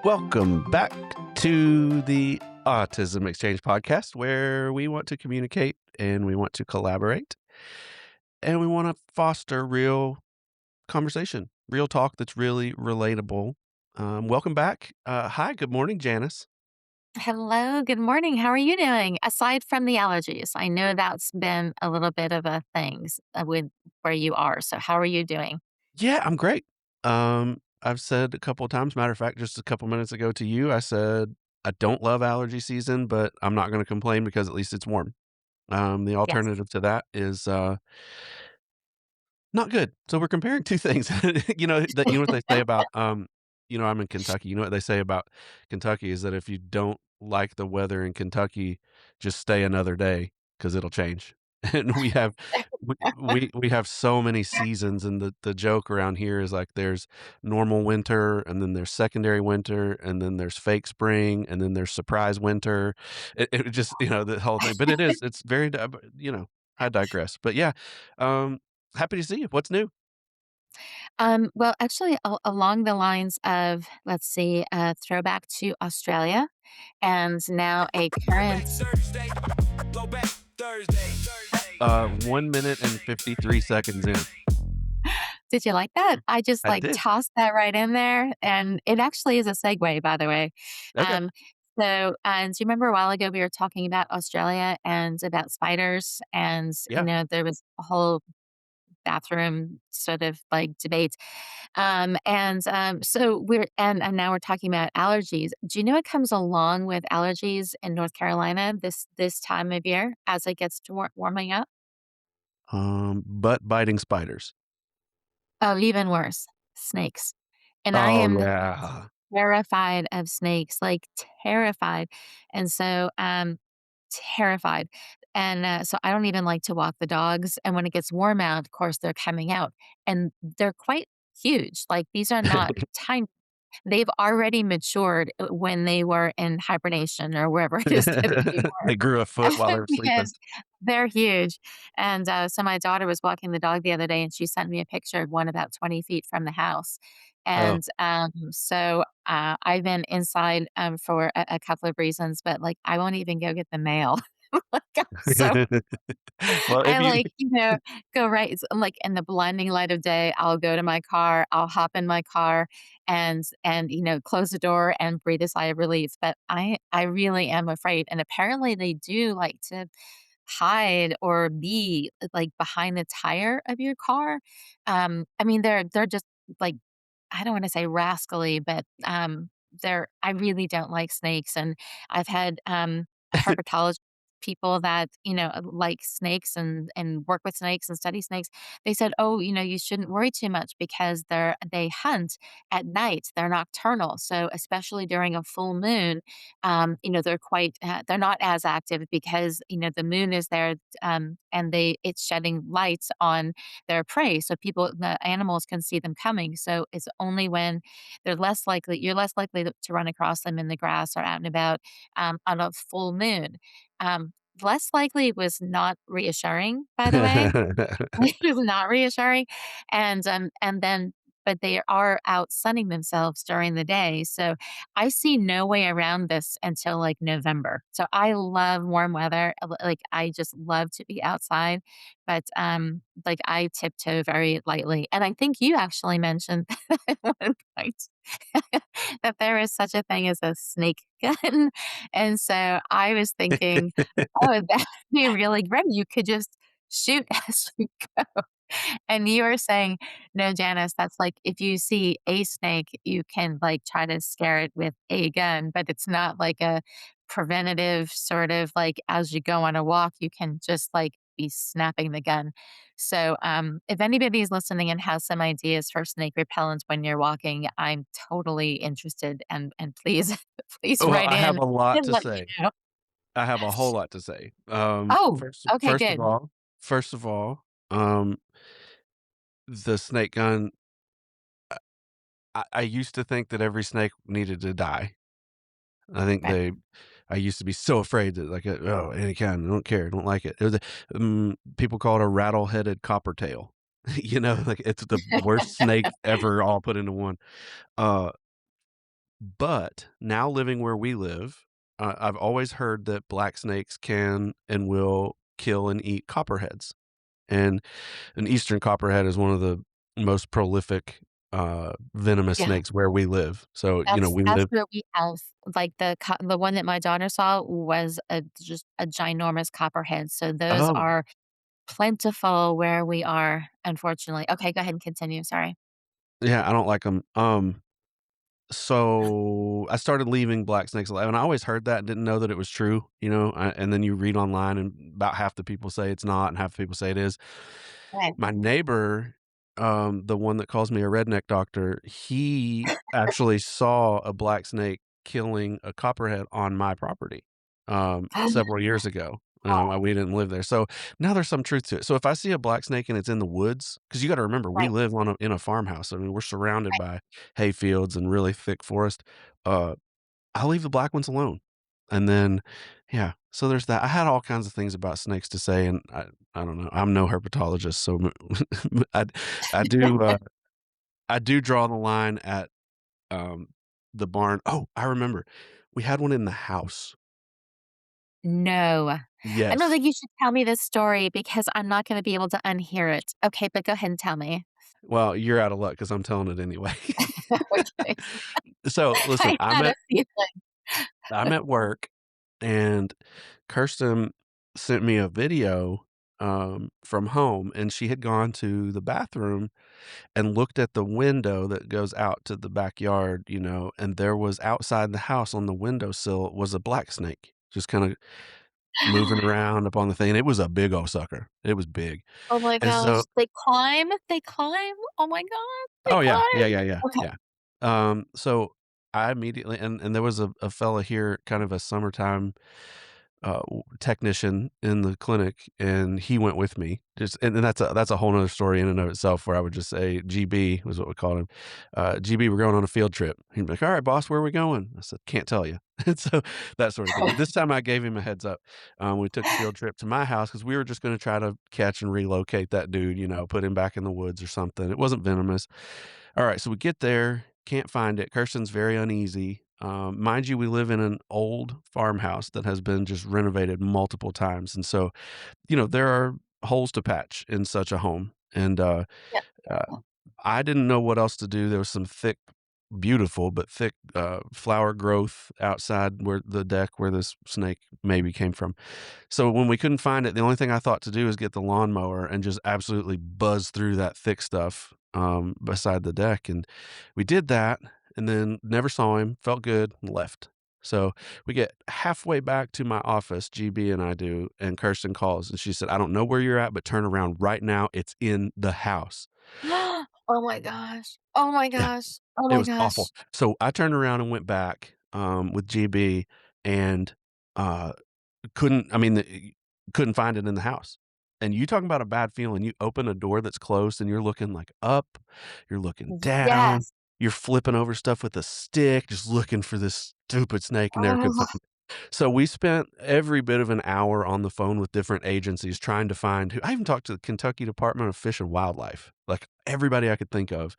Welcome back to the Autism Exchange podcast, where we want to communicate and we want to collaborate and we want to foster real conversation, real talk that's really relatable. Welcome back. Hi, good morning, Janice. Hello, good morning. How are you doing? Aside from the allergies, I know that's been a little bit of a thing with where you are. So, how are you doing? Yeah, I'm great. I've said a couple of times, matter of fact, just a couple minutes ago to you, I said I don't love allergy season, but I'm not going to complain because at least it's warm. The Yes. alternative to that is not good. So we're comparing 2 things. You know what they say about, I'm in Kentucky. You know what they say about Kentucky is that if you don't like the weather in Kentucky, just stay another day because 'cause it'll change. And we have so many seasons, and the joke around here is, like, there's normal winter, and then there's secondary winter, and then there's fake spring, and then there's surprise winter. It just the whole thing. But it's very I digress. But yeah, um happy to see you. What's new? Well, actually, along the lines of, let's see, throwback to Australia, and now a current. 1 minute and 53 seconds in. Did you like that? I just I like did. tossed that right in there, and it actually is a segue, by the way. Okay. Um, do you remember a while ago we were talking about Australia and about spiders, and Yeah. there was a whole bathroom sort of like debate. And now we're talking about allergies. Do you know what comes along with allergies in North Carolina this time of year as it gets to warming up? Butt biting spiders. Oh, even worse, snakes. And I Oh, am yeah. terrified of snakes, like terrified. And so, terrified. And so I don't even like to walk the dogs. And when it gets warm out, of course, they're coming out and they're quite huge. Like these are not tiny. They've already matured when they were in hibernation or wherever it is that they They grew a foot while they were sleeping. because they're huge. And so my daughter was walking the dog the other day and she sent me a picture of one about 20 feet from the house. Oh. And I've been inside for a couple of reasons, but like I won't even go get the mail. Like I'm so Well, if I you like, go right like in the blinding light of day, I'll go to my car, I'll hop in my car and close the door and breathe a sigh of relief. But I really am afraid. And apparently they do like to hide or be like behind the tire of your car. I mean they're just like I don't want to say rascally, but I really don't like snakes. And I've had herpetologist people that like snakes and work with snakes and study snakes. They said, oh, you shouldn't worry too much because they hunt at night, they're nocturnal, so especially during a full moon, they're not as active because the moon is there, and it's shedding lights on their prey, so the animals can see them coming. So it's only when you're less likely to run across them in the grass or out and about on a full moon. um, Less likely was not reassuring, by the way. It was not reassuring, and then but they are out sunning themselves during the day, so I see no way around this until, like, November. So I love warm weather, like, I just love to be outside, but, like, I tiptoe very lightly, and I think you actually mentioned at one point that there is such a thing as a snake gun, and so I was thinking, "Oh, that'd be really great. You could just shoot as you go." And you were saying, "No, Janice, that's like if you see a snake, you can, like, try to scare it with a gun, but it's not like a preventative sort of like as you go on a walk, you can just, like, be snapping the gun." So, if anybody's listening and has some ideas for snake repellent when you're walking, I'm totally interested and please please Well, write I have in a lot and to let me say. know. I have a whole lot to say. Oh, First okay, first of good. all first of all, um, the snake gun, I used to think that every snake needed to die. I think Right. I used to be so afraid that, like, "Oh, any kind, I don't care, I don't like it." It was people call it a rattle-headed coppertail. Like, it's the worst snake ever all put into one. Uh, But now living where we live, I've always heard that black snakes can and will kill and eat copperheads. And an eastern copperhead is one of the most prolific, venomous Yeah. snakes where we live. So, we That's live. what we have. Like, the one that my daughter saw was just a ginormous copperhead, so those Oh, are plentiful where we are, unfortunately. Okay, go ahead and continue, sorry. yeah, I don't like them. So I started leaving black snakes alive, and I always heard that and didn't know that it was true, and then you read online and about half the people say it's not and half the people say it is. Right. My neighbor, the one that calls me a redneck doctor, he actually saw a black snake killing a copperhead on my property, several years ago. We didn't live there. So now there's some truth to it. So if I see a black snake and it's in the woods, because you got to remember, we Right, live in a farmhouse. I mean, we're surrounded right. by hay fields and really thick forest. Uh, I'll leave the black ones alone. And then, yeah, so there's that. I had all kinds of things about snakes to say, and I don't know. I'm no herpetologist, so I I do uh, I do draw the line at um, the barn. Oh, I remember, we had one in the house. No. I don't Yes. think you should tell me this story because I'm not gonna be able to unhear it. Okay, but go ahead and tell me. Well, you're out of luck because I'm telling it anyway. Okay. So listen, I had a feeling. I'm at work, and Kirsten sent me a video from home, and she had gone to the bathroom and looked at the window that goes out to the backyard, and there was outside the house on the windowsill was a black snake just kind of moving around up on the thing. And it was a big old sucker. It was big. Oh my And gosh, so, they climb? They climb? Oh my god, they oh yeah, yeah, climb? yeah, yeah, Okay. yeah. So I immediately, and there was a fella here, kind of a summertime technician in the clinic, and he went with me. Just and that's a whole nother story in and of itself. Where I would just say, "GB" was what we called him. "GB, we're going on a field trip." He'd be like, "All right, boss, where are we going?" I said, "Can't tell you." And so that sort of thing. But this time, I gave him a heads up. We took a field trip to my house because we were just going to try to catch and relocate that dude. Put him back in the woods or something. It wasn't venomous. All right, so we get there, can't find it. Kirsten's very uneasy. Mind you, we live in an old farmhouse that has been just renovated multiple times, and so there are holes to patch in such a home. And Yeah. uh, I didn't know what else to do. There was some thick, beautiful but thick flower growth outside where the deck where this snake maybe came from. So when we couldn't find it, the only thing I thought to do is get the lawnmower and just absolutely buzz through that thick stuff, beside the deck, and we did that, and then never saw him, felt good, and left. So we get halfway back to my office, GB and I do, and Kirsten calls, and she said, "I don't know where you're at, but turn around right now. It's in the house." Oh my gosh. Oh my Yeah, gosh. Oh it my was awful. gosh. So I turned around and went back, with GB, and, uh couldn't I mean, couldn't find it in the house. And you talking about a bad feeling, you open a door that's closed and you're looking, like, up, you're looking down, Yes. you're flipping over stuff with a stick, just looking for this stupid snake, and never could Oh, find it. So we spent every bit of an hour on the phone with different agencies trying to find who I even talked to the Kentucky Department of Fish and Wildlife, like, everybody I could think of.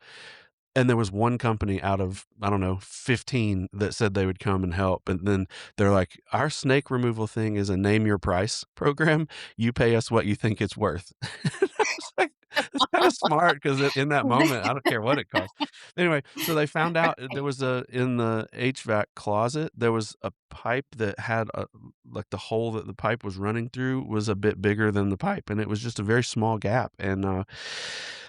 And there was one company out of, I don't know, 15 that said they would come and help, and then they're like, "Our snake removal thing is a name your price program. You pay us what you think it's worth." And I was like, "It's kinda smart 'cause in that moment, I don't care what it costs." Anyway, so they found out there was in the HVAC closet, there was a pipe that had like, the hole that the pipe was running through was a bit bigger than the pipe, and it was just a very small gap, and,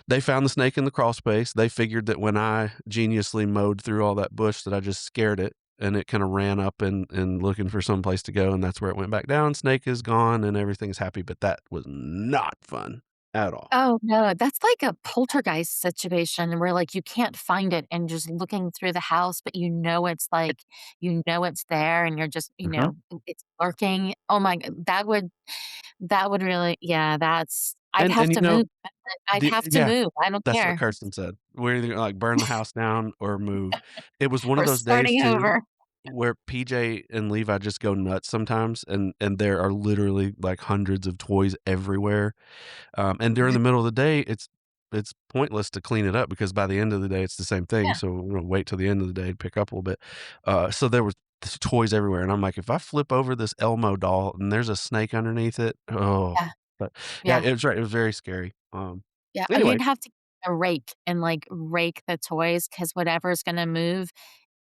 they found the snake in the crawl space. They figured that when I geniusly mowed through all that bush that I just scared it, and it kinda ran up and looking for some place to go, and that's where it went back down. Snake is gone, and everything's happy, but that was not fun at all. oh, no, that's like a poltergeist situation where, like, you can't find it and just looking through the house, but you know it's there and you're just, Uh-huh. it's lurking. Oh my g that would really yeah, that's I'd have And, to move. I'd the have to yeah, move, I don't that's what care. Kirsten said. We're either gonna, like, burn the house down or move. It was one of We're those days starting too over. where PJ and Levi just go nuts sometimes, and there are literally, like, hundreds of toys everywhere, and during the middle of the day, it's it's pointless to clean it up because by the end of the day, it's the same thing, Yeah, so we're gonna wait till the end of the day to pick up a little bit. So there was toys everywhere, and I'm like, "If I flip over this Elmo doll and there's a snake underneath it, oh." yeah, But, yeah, yeah. it was right, it was very scary. Yeah, Anyway, you'd have to get a rake and, like, rake the toys because whatever's gonna move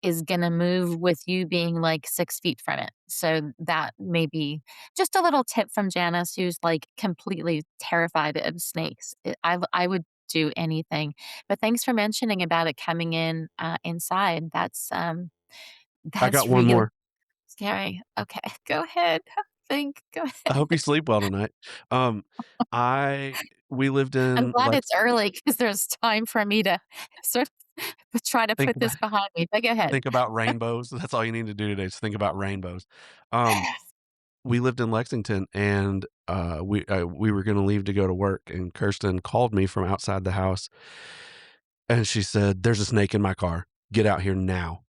is gonna move with you being, like, 6 feet from it. So that may be just a little tip from Janice, who's, like, completely terrified of snakes. I would do anything. But thanks for mentioning about it coming in, inside. I That's got one real more. scary. Okay, go ahead. Think. Go I ahead. hope you sleep well tonight. Um, I we lived I'm in, glad like it's early because there's time for me to sort of try to think put this behind me, but go ahead. think about rainbows. That's all you need to do today is think about rainbows. Um, we lived in Lexington, and, we were gonna leave to go to work, and Kirsten called me from outside the house, and she said, "There's a snake in my car. Get out here now."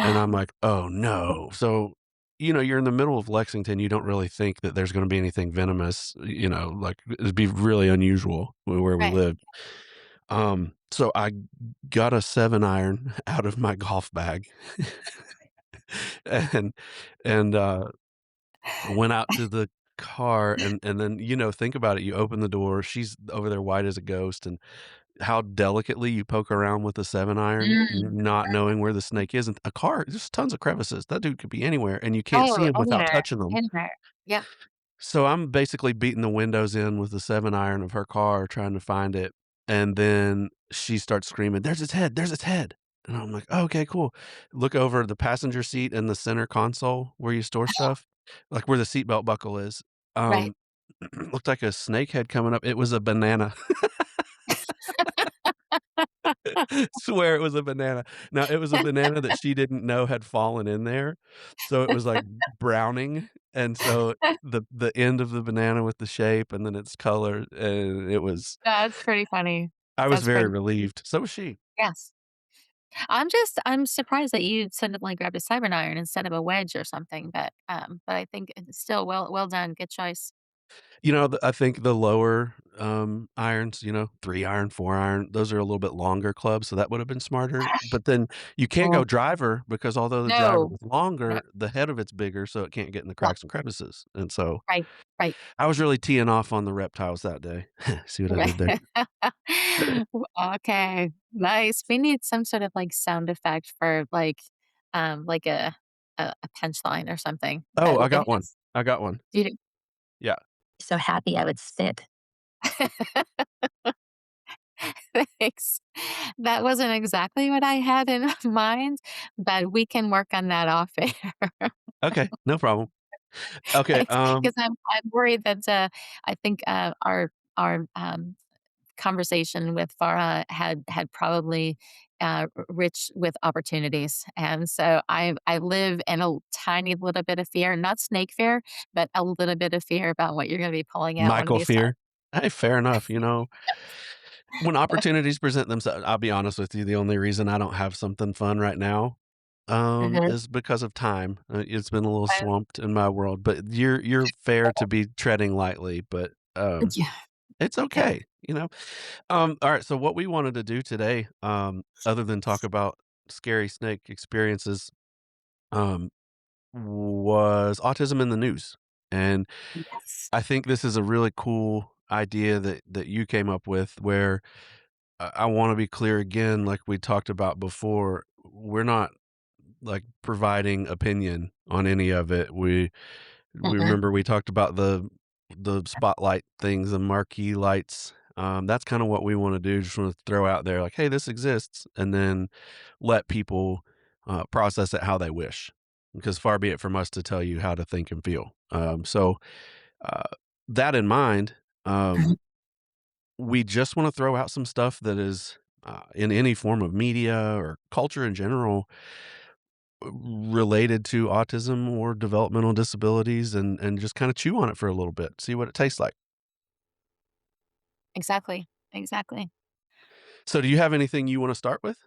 And I'm like, "Oh, no." So, you're in the middle of Lexington, you don't really think that there's gonna be anything venomous, like, it'd be really unusual where we Right. live. So I got a 7 iron out of my golf bag and and went out to the car and then, think about it, you open the door, she's over there white as a ghost, and how delicately you poke around with a 7 iron, Mm. not knowing where the snake is, and a car, there's tons of crevices, that dude could be anywhere, and you can't see Oh, him without anywhere, touching them. anywhere. Yep. So I'm basically beating the windows in with the 7 iron of her car trying to find it, and then she starts screaming, "There's its head, there's its head." And I'm like, "Oh, okay, cool." Look over the passenger seat and the center console where you store stuff, like where the seatbelt buckle is, Right. um, looked like a snake head coming up. It was a banana. Swear it was a banana. Now, it was a banana that she didn't know had fallen in there, so it was, like, browning, and so the end of the banana with the shape and then its color, and it was That's pretty funny. I was That's very pretty relieved. So was she. yes. I'm surprised that you suddenly grabbed a cyber iron instead of a wedge or something, but I think it's still well done, good choice. I think the lower, irons, 3 iron, 4 iron, those are a little bit longer clubs, so that would have been smarter, but then you can't Oh, go driver because although the driver no. is No. longer, the head of it's bigger, so it can't get in the Well, cracks and crevices, and so right, right, I was really teeing off on the reptiles that day. See what I right. did there? Okay, nice. We need some sort of, like, sound effect for, like a punchline or something Oh, that I got one. is I got one. you do Yeah. so happy I would spit. Thanks. That wasn't exactly what I had in mind, but we can work on that off air. Okay, no problem. Okay, Thanks, because I'm worried that, I think, our conversation with Farah had probably, rich with opportunities, and so I live in a tiny little bit of fear, not snake fear, but a little bit of fear about what you're gonna be pulling out one of Michael these times. Fear. Hey, fair enough, when opportunities present themselves, I'll be honest with you, the only reason I don't have something fun right now, Mhm. is because of time. It's been a little swamped in my world, but you're fair to be treading lightly, but, Yeah, it's yeah. okay, you know? Alright, so what we wanted to do today, other than talk about scary snake experiences, um, was autism in the news, and Yes. I think this is a really cool idea that you came up with where I wanna be clear again, like we talked about before, we're not, like, providing opinion on any of it. We Mm-mm. remember we talked about the spotlight things, the marquee lights. That's kinda what we wanna do, just wanna throw out there like, "Hey, this exists," and then let people, process it how they wish, because far be it from us to tell you how to think and feel. Uh, that in mind, um, Mhm. we just wanna throw out some stuff that is, in any form of media or culture in general, related to autism or developmental disabilities and just kinda chew on it for a little bit, see what it tastes like. Exactly, exactly. So do you have anything you wanna start with?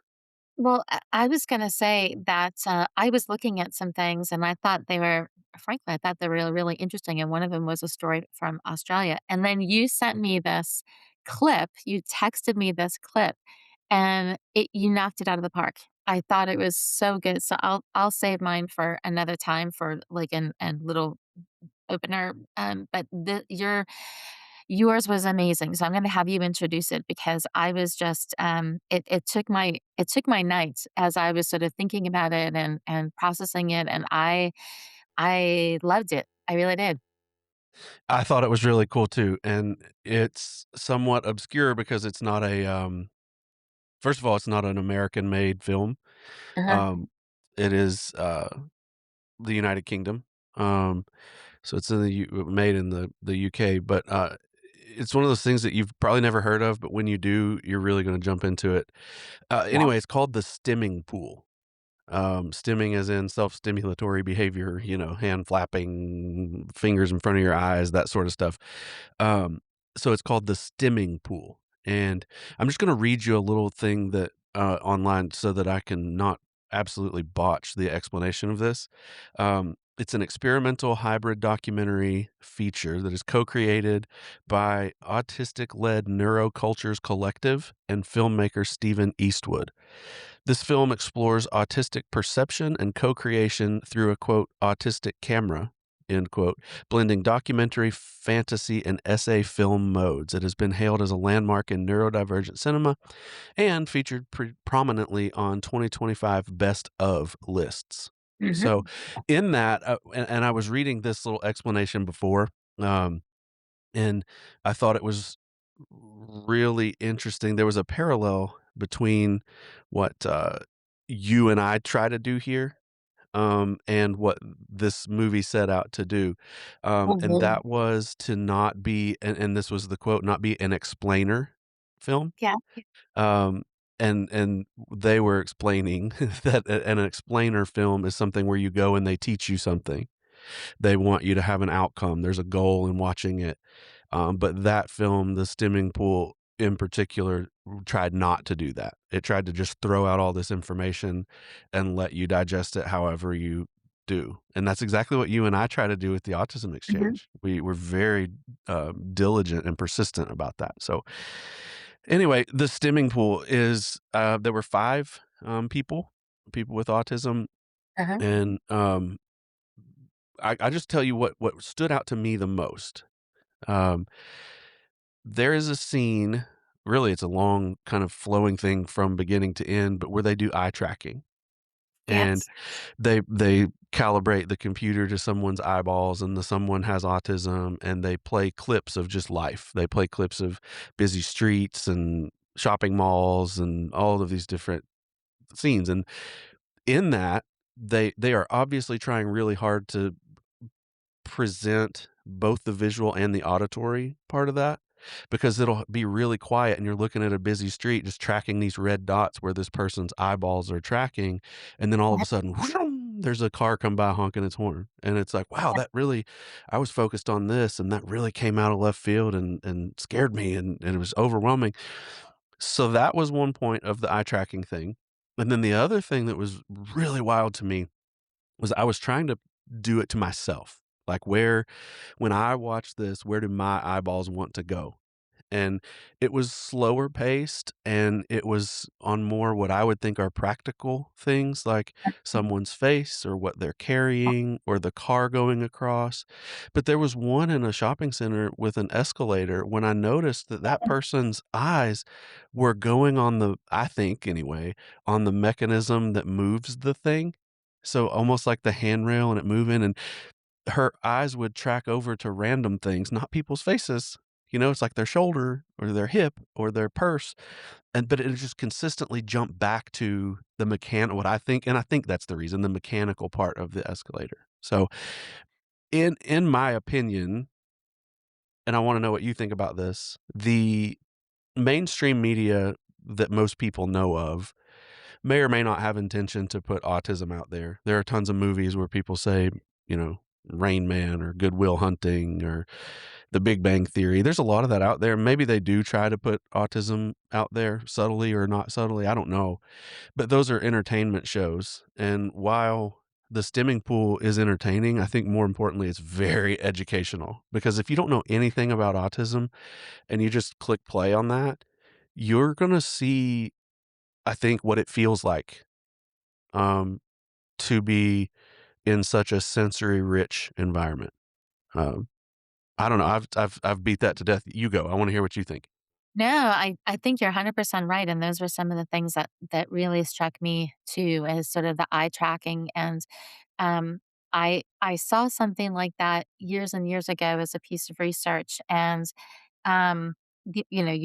Well, I was gonna say that, I was looking at some things and I thought they were frankly, I thought they were really, really interesting, and one of them was a story from Australia, and then you sent me this clip, you texted me this clip, and you knocked it out of the park. I thought it was so good, so I'll save mine for another time for, like, an little opener, but yours was amazing, so I'm gonna have you introduce it because I was just, it took my night as I was sort of thinking about it and processing it, and I loved it. I really did. I thought it was really cool too, and it's somewhat obscure because it's not first of all, it's not an American-made film. Uh-huh. Um, it is, the United Kingdom. Um, so it's in the made in the UK, but, it's one of those things that you've probably never heard of, but when you do, you're really gonna jump into it. Yeah. Anyway, it's called the Stimming Pool. Stimming as in self-stimulatory behavior, hand flapping, fingers in front of your eyes, that sort of stuff. Um, so it's called the Stimming Pool, and I'm just gonna read you a little thing that, online so that I can not absolutely botch the explanation of this. It's an experimental hybrid documentary feature that is co-created by autistic-led Neurocultures Collective and filmmaker Steven Eastwood. This film explores autistic perception and co-creation through a quote autistic camera end quote, blending documentary, fantasy, and essay film modes. It has been hailed as a landmark in neurodivergent cinema and featured prominently on 2025 best of lists. So, Mhm. in that, and I was reading this little explanation before, um, and I thought it was really interesting. There was a parallel between what, you and I try to do here, and what this movie set out to do. And Mhm. that was to not be and this was the quote, "Not be an explainer film." Yeah. Um, and they were explaining that an explainer film is something where you go and they teach you something. They want you to have an outcome. There's a goal in watching it. But that film, The Stimming Pool in particular, tried not to do that. It tried to just throw out all this information and let you digest it however you do. And that's exactly what you and I try to do with the Autism Mhm. Exchange. We're very diligent and persistent about that. So, anyway, the Stimming Pool is there were five people with autism, Uh-huh. and I just tell you what stood out to me the most. Um, there is a scene, really, it's a long kind of flowing thing from beginning to end, but where they do eye tracking, and Yes. they calibrate the computer to someone's eyeballs, and the someone has autism, and they play clips of just life. They play clips of busy streets and shopping malls and all of these different scenes, and in that, they are obviously trying really hard to present both the visual and the auditory part of that, because it'll be really quiet and you're looking at a busy street just tracking these red dots where this person's eyeballs are tracking, and then all of Uh-huh. a sudden, whoom, there's a car come by honking its horn, and it's like, "Wow, that really I was focused on this, and that really came out of left field and scared me, and it was overwhelming." So that was one point of the eye tracking thing, and then the other thing that was really wild to me was I was trying to do it to myself. Like, when I watch this, where do my eyeballs want to go? And it was slower paced, and it was on more what I would think are practical things, like someone's face or what they're carrying or the car going across. But there was one in a shopping center with an escalator when I noticed that that person's eyes were going on I think anyway, on the mechanism that moves the thing. So almost like the handrail and it moving, and her eyes would track over to random things, not people's faces. It's like their shoulder or their hip or their purse, but it just consistently jump back to what I think that's the reason, the mechanical part of the escalator. So, in my opinion, and I wanna know what you think about this, the mainstream media that most people know of may or may not have intention to put autism out there. There are tons of movies where people say, you know, Rain Man or Good Will Hunting or The Big Bang Theory. There's a lot of that out there. Maybe they do try to put autism out there subtly or not subtly. I don't know. But those are entertainment shows. And while the Stimming Pool is entertaining, I think more importantly, it's very educational, because if you don't know anything about autism and you just click play on that, you're gonna see, I think, what it feels like, um, to be in such a sensory rich environment. Um, I don't know, I've beat that to death. You go, I wanna hear what you think. No, I think you're 100% right, and those were some of the things that really struck me too, as sort of the eye tracking, and, um, I saw something like that years and years ago as a piece of research, and, you know,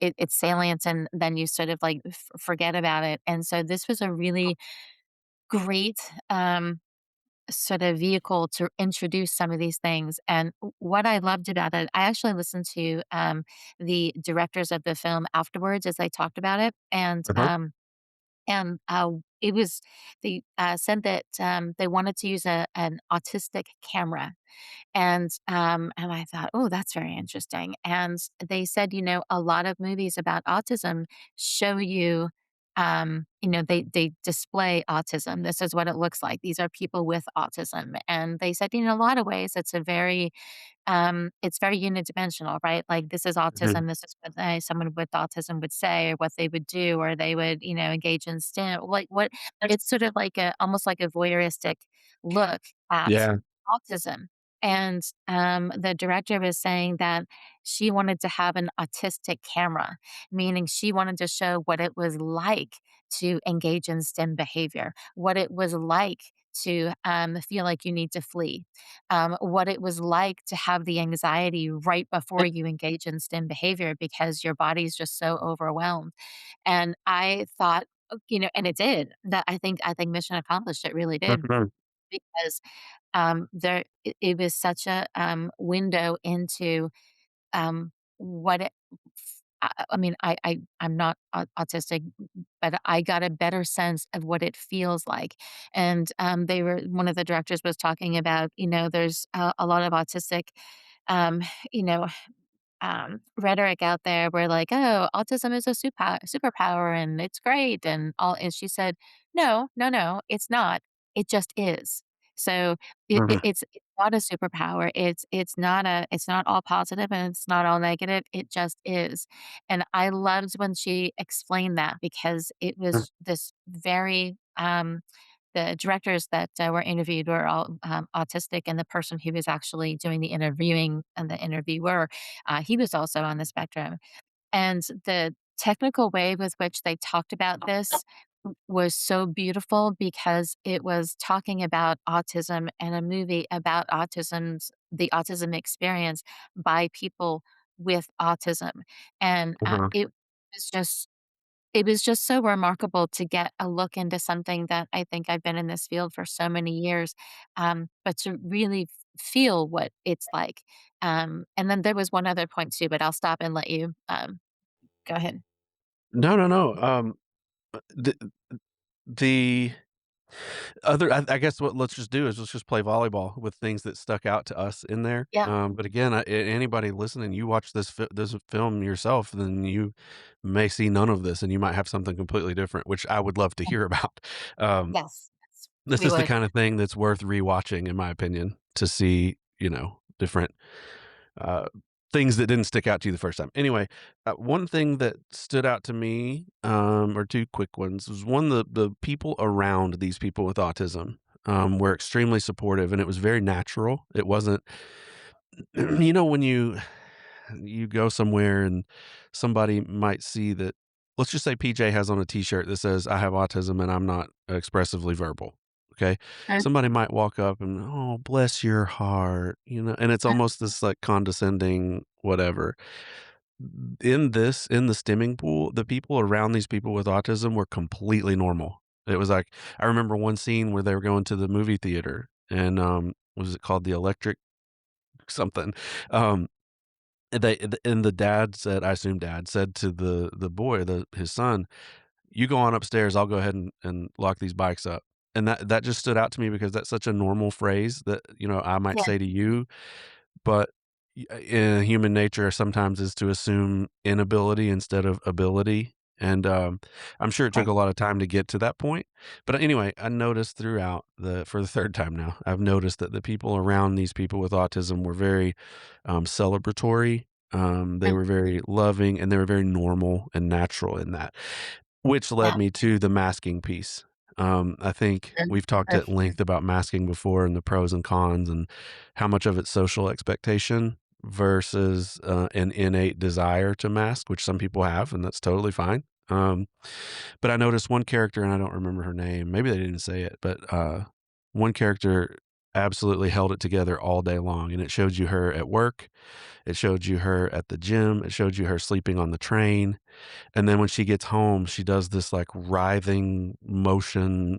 it's salient, and then you sort of, like, forget about it, and so this was a really great, sort of vehicle to introduce some of these things. And what I loved about it, I actually listened to the directors of the film afterwards as they talked about it, Uh-huh. and it was they said that they wanted to use an autistic camera, and I thought, "Oh, that's very interesting." And they said, you know, a lot of movies about autism show you, you know, they display autism. This is what it looks like. These are people with autism. And they said, in a lot of ways, it's very unidimensional, right? Like, this is Mhm. autism. This is what someone with autism would say, or what they would do, or they would, you know, engage in STEM. Like, what it's sort of like almost like a voyeuristic look at Yeah. autism. And the director was saying that she wanted to have an autistic camera, meaning she wanted to show what it was like to engage in STEM behavior, what it was like to feel like you need to flee, what it was like to have the anxiety right before you engage in STEM behavior because your body's just so overwhelmed. And I thought, you know, and it did. That I think mission accomplished. It really did, Mhm. because it was such a window into what it. I mean, I'm not autistic, but I got a better sense of what it feels like. And they were one of the directors was talking about, you know, there's a lot of autistic, um, you know, rhetoric out there where, like, "Oh, autism is a superpower and it's great," and all, and she said, "No, no, no, it's not. It just is." So Mhm. it's not a superpower. It's not all positive and it's not all negative. It just is. And I loved when she explained that, because it was this very the directors that were interviewed were all autistic, and the person who was actually doing the interviewing and the interviewer, he was also on the spectrum. And the technical way with which they talked about this was so beautiful, because it was talking about autism and a movie about the autism experience by people with autism. And Uh-huh. was just it was just so remarkable to get a look into something that I think I've been in this field for so many years, but to really feel what it's like. And then there was one other point too, but I'll stop and let you go ahead. No, no, no, the other I guess what let's just do is let's just play volleyball with things that stuck out to us in there, Yeah. but again, anybody listening, you watch this film yourself, then you may see none of this, and you might have something completely different, which I would love to hear about. Um, Yes. Yes. this We is the would. kinda thing that's worth rewatching, in my opinion, to see, different uh, things that didn't stick out to you the first time. Anyway, one thing that stood out to me, or 2 quick ones, was one, the people around these people with autism, were extremely supportive, and it was very natural. It wasn't when you go somewhere and somebody might see that, let's just say PJ has on a T-shirt that says, "I have autism and I'm not expressively verbal." Okay? Somebody might walk up and, "Oh, bless your heart," and it's almost this, like, condescending whatever. In the stimming pool, the people around these people with autism were completely normal. It was like, I remember one scene where they were going to the movie theater and, what was it called? The Electric something? Um and the dad said, I assume dad said to the boy, his son, "You go on upstairs, I'll go ahead and lock these bikes up." And that just stood out to me because that's such a normal phrase that, I might Yeah. say to you, but human nature sometimes is to assume inability instead of ability, And, I'm sure it took a lot of time to get to that point, but anyway, I noticed throughout for the 3rd time now, I've noticed that the people around these people with autism were very, celebratory, they Mm, were very loving, and they were very normal and natural in that, which led yeah. me to the masking piece. I think Mm, we've talked for at length about masking before and the pros and cons and how much of it's social expectation versus, an innate desire to mask, which some people have, and that's totally fine. But I noticed one character, and I don't remember her name. Maybe they didn't say it, but one character absolutely held it together all day long, and it showed you her at work, it showed you her at the gym, it showed you her sleeping on the train, and then when she gets home, she does this like writhing motion,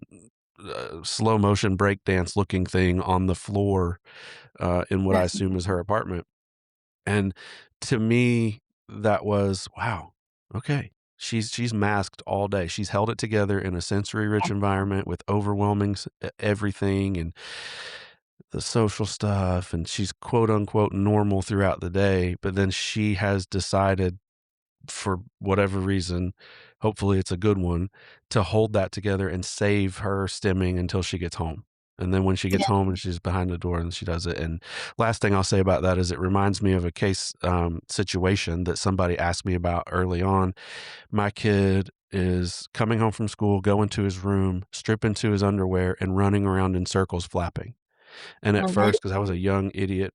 slow motion breakdance looking thing on the floor in what I yeah, assume is her apartment. And to me, that was, wow, okay. She's masked all day. She's held it together in a sensory rich environment with overwhelming everything and the social stuff, and she's quote unquote normal throughout the day. But then she has decided, for whatever reason, hopefully it's a good one, to hold that together and save her stimming until she gets home. And then when she gets yeah, home and she's behind the door and she does it. And last thing I'll say about that is it reminds me of a case situation that somebody asked me about early on. My kid is coming home from school, going to his room, stripping to his underwear, and running around in circles flapping. And at mhm, first, because I was a young idiot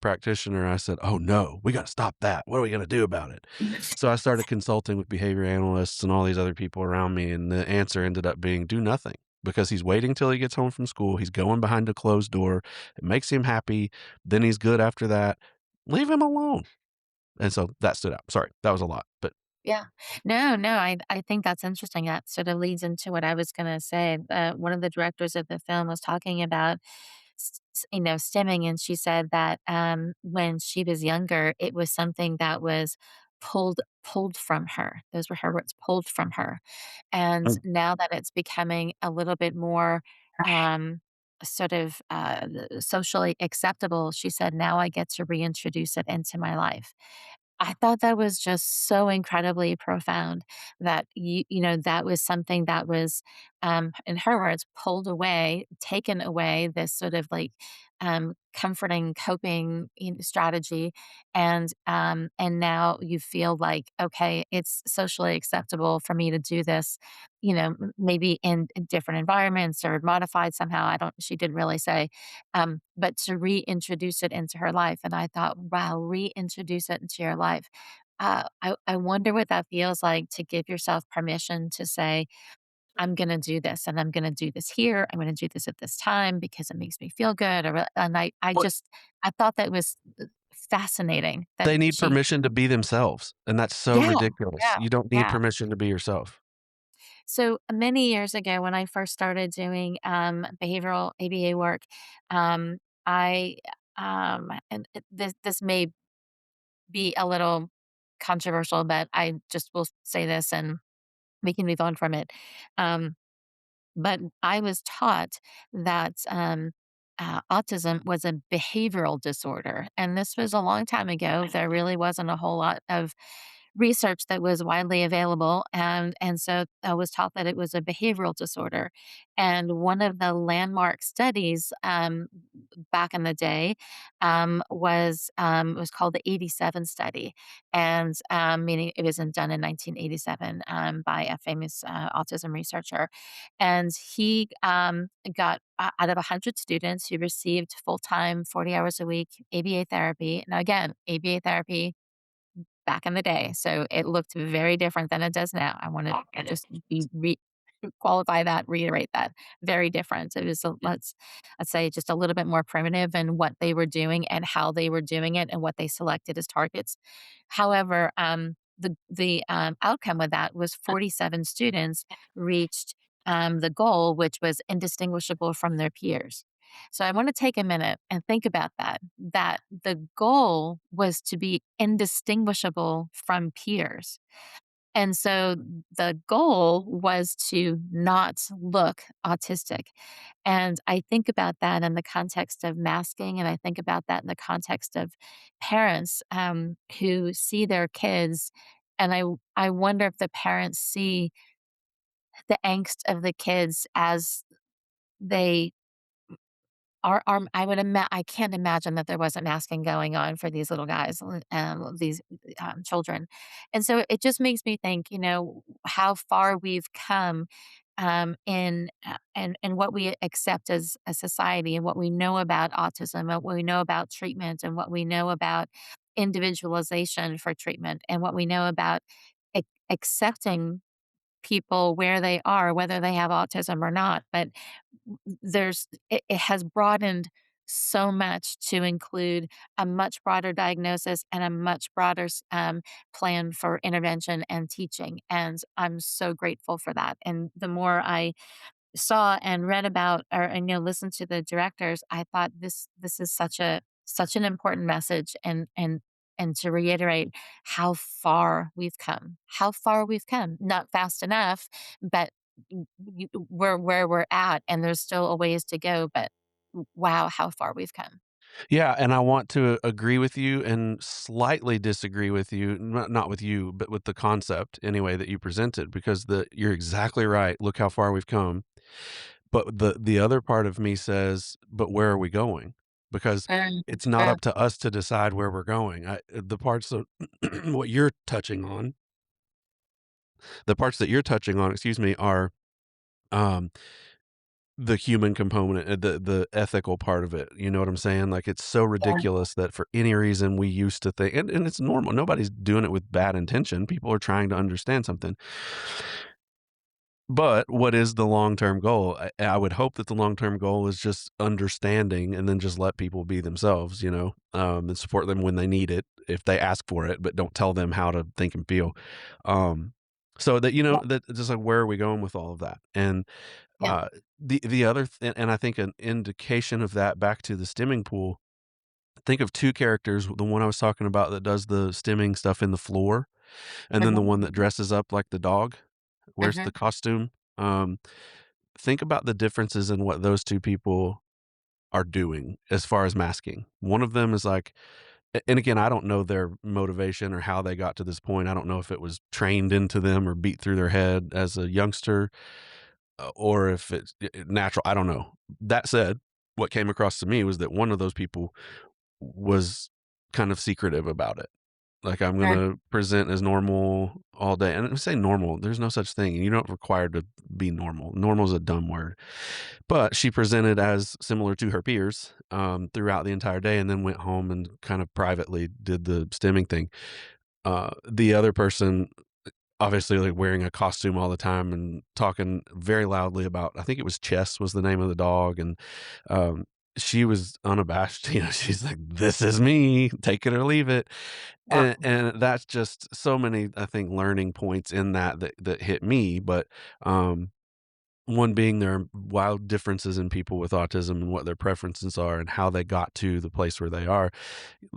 practitioner, I said, "Oh, no, we gotta stop that. What are we gonna do about it?" So I started consulting with behavior analysts and all these other people around me, and the answer ended up being do nothing because he's waiting till he gets home from school. He's going behind a closed door. It makes him happy. Then he's good after that. Leave him alone. And so that stood out. Sorry, that was a lot, but yeah. No, no, I think that's interesting. That sort of leads into what I was gonna say. One of the directors of the film was talking about stimming, and she said that, when she was younger, it was something that was pulled from her. Those were her words, pulled from her. And mm, now that it's becoming a little bit more, um, sort of, socially acceptable, she said, "Now I get to reintroduce it into my life." I thought that was just so incredibly profound that that was something that was, in her words, pulled away, taken away, this sort of like, comforting coping strategy. And now you feel like, okay, it's socially acceptable for me to do this, maybe in different environments or modified somehow. I don't, she didn't really say, but to reintroduce it into her life. And I thought, wow, reintroduce it into your life. I wonder what that feels like to give yourself permission to say, I'm going to do this and I'm going to do this here. I'm going to do this at this time because it makes me feel good. And but I thought that was fascinating that they need she, permission to be themselves, and that's so yeah, ridiculous. yeah, You don't need yeah. permission to be yourself. So many years ago, when I first started doing behavioral ABA work, I, this may be a little controversial, but I just will say this and we can move on from it. Um, but I was taught that autism was a behavioral disorder. And this was a long time ago. There really wasn't a whole lot of research that was widely available, and so I was taught that it was a behavioral disorder. And one of the landmark studies, back in the day, was called the '87 study, and meaning it was done in 1987, by a famous autism researcher, and he got out of 100 students who received full time, 40 hours a week ABA therapy. Now again, ABA therapy back in the day. So it looked very different than it does now. I want to just qualify that, reiterate that. Very different. It was let's say just a little bit more primitive in what they were doing and how they were doing it and what they selected as targets. However, the outcome of that was 47 students reached the goal, which was indistinguishable from their peers. So I want to take a minute and think about that. That the goal was to be indistinguishable from peers. And so the goal was to not look autistic. And I think about that in the context of masking, and I think about that in the context of parents who see their kids and I wonder if the parents see the angst of the kids as they are I can't imagine that there wasn't masking going on for these little guys, these, children, and so it just makes me think, how far we've come, and what we accept as a society and what we know about autism and what we know about treatment and what we know about individualization for treatment and what we know about accepting people where they are, whether they have autism or not. But it has broadened so much to include a much broader diagnosis and a much broader plan for intervention and teaching. And I'm so grateful for that. And the more I saw and read about listened to the directors, I thought this is such an important message and to reiterate how far we've come. Not fast enough, but we're where we're at and there's still a ways to go, but wow, how far we've come. Yeah, and I want to agree with you and slightly disagree with you, not with you, but with the concept anyway that you presented, because you're exactly right. Look how far we've come. But the other part of me says, but where are we going? Because Mm, it's not yeah, up to us to decide where we're going. The parts of what you're touching on, the parts that you're touching on, excuse me, are um the human component, the ethical part of it, you know what I'm saying? Like, it's so yeah, ridiculous that for any reason we used to think and it's normal, nobody's doing it with bad intention, people are trying to understand something. But what is the long-term goal? I would hope that the long-term goal is just understanding and then just let people be themselves, and support them when they need it, if they ask for it, but don't tell them how to think and feel. So that, yeah, that just like, where are we going with all of that? And yeah. the other and I think an indication of that back to the stimming pool, think of 2 characters, the one I was talking about that does the stimming stuff in the floor, and then the Mhm, one that dresses up like the dog, wears mhm, the costume. Um, think about the differences in what those 2 people are doing as far as masking. One of them is like and again, I don't know their motivation or how they got to this point. I don't know if it was trained into them or beat through their head as a youngster, or if it's natural. I don't know. That said, what came across to me was that one of those people was kind of secretive about it. Like, I'm right, gonna present as normal all day, and I say normal, there's no such thing. You're not required to be normal. Normal is a dumb word. But she presented as similar to her peers, throughout the entire day and then went home and kind of privately did the stimming thing. The other person obviously, like, wearing a costume all the time and talking very loudly about I think it was Chess was the name of the dog, and, um, she was unabashed, she's like, "This is me, take it or leave it." yeah, And that's just so many, I think, learning points in that hit me, but, one being there are wild differences in people with autism and what their preferences are and how they got to the place where they are.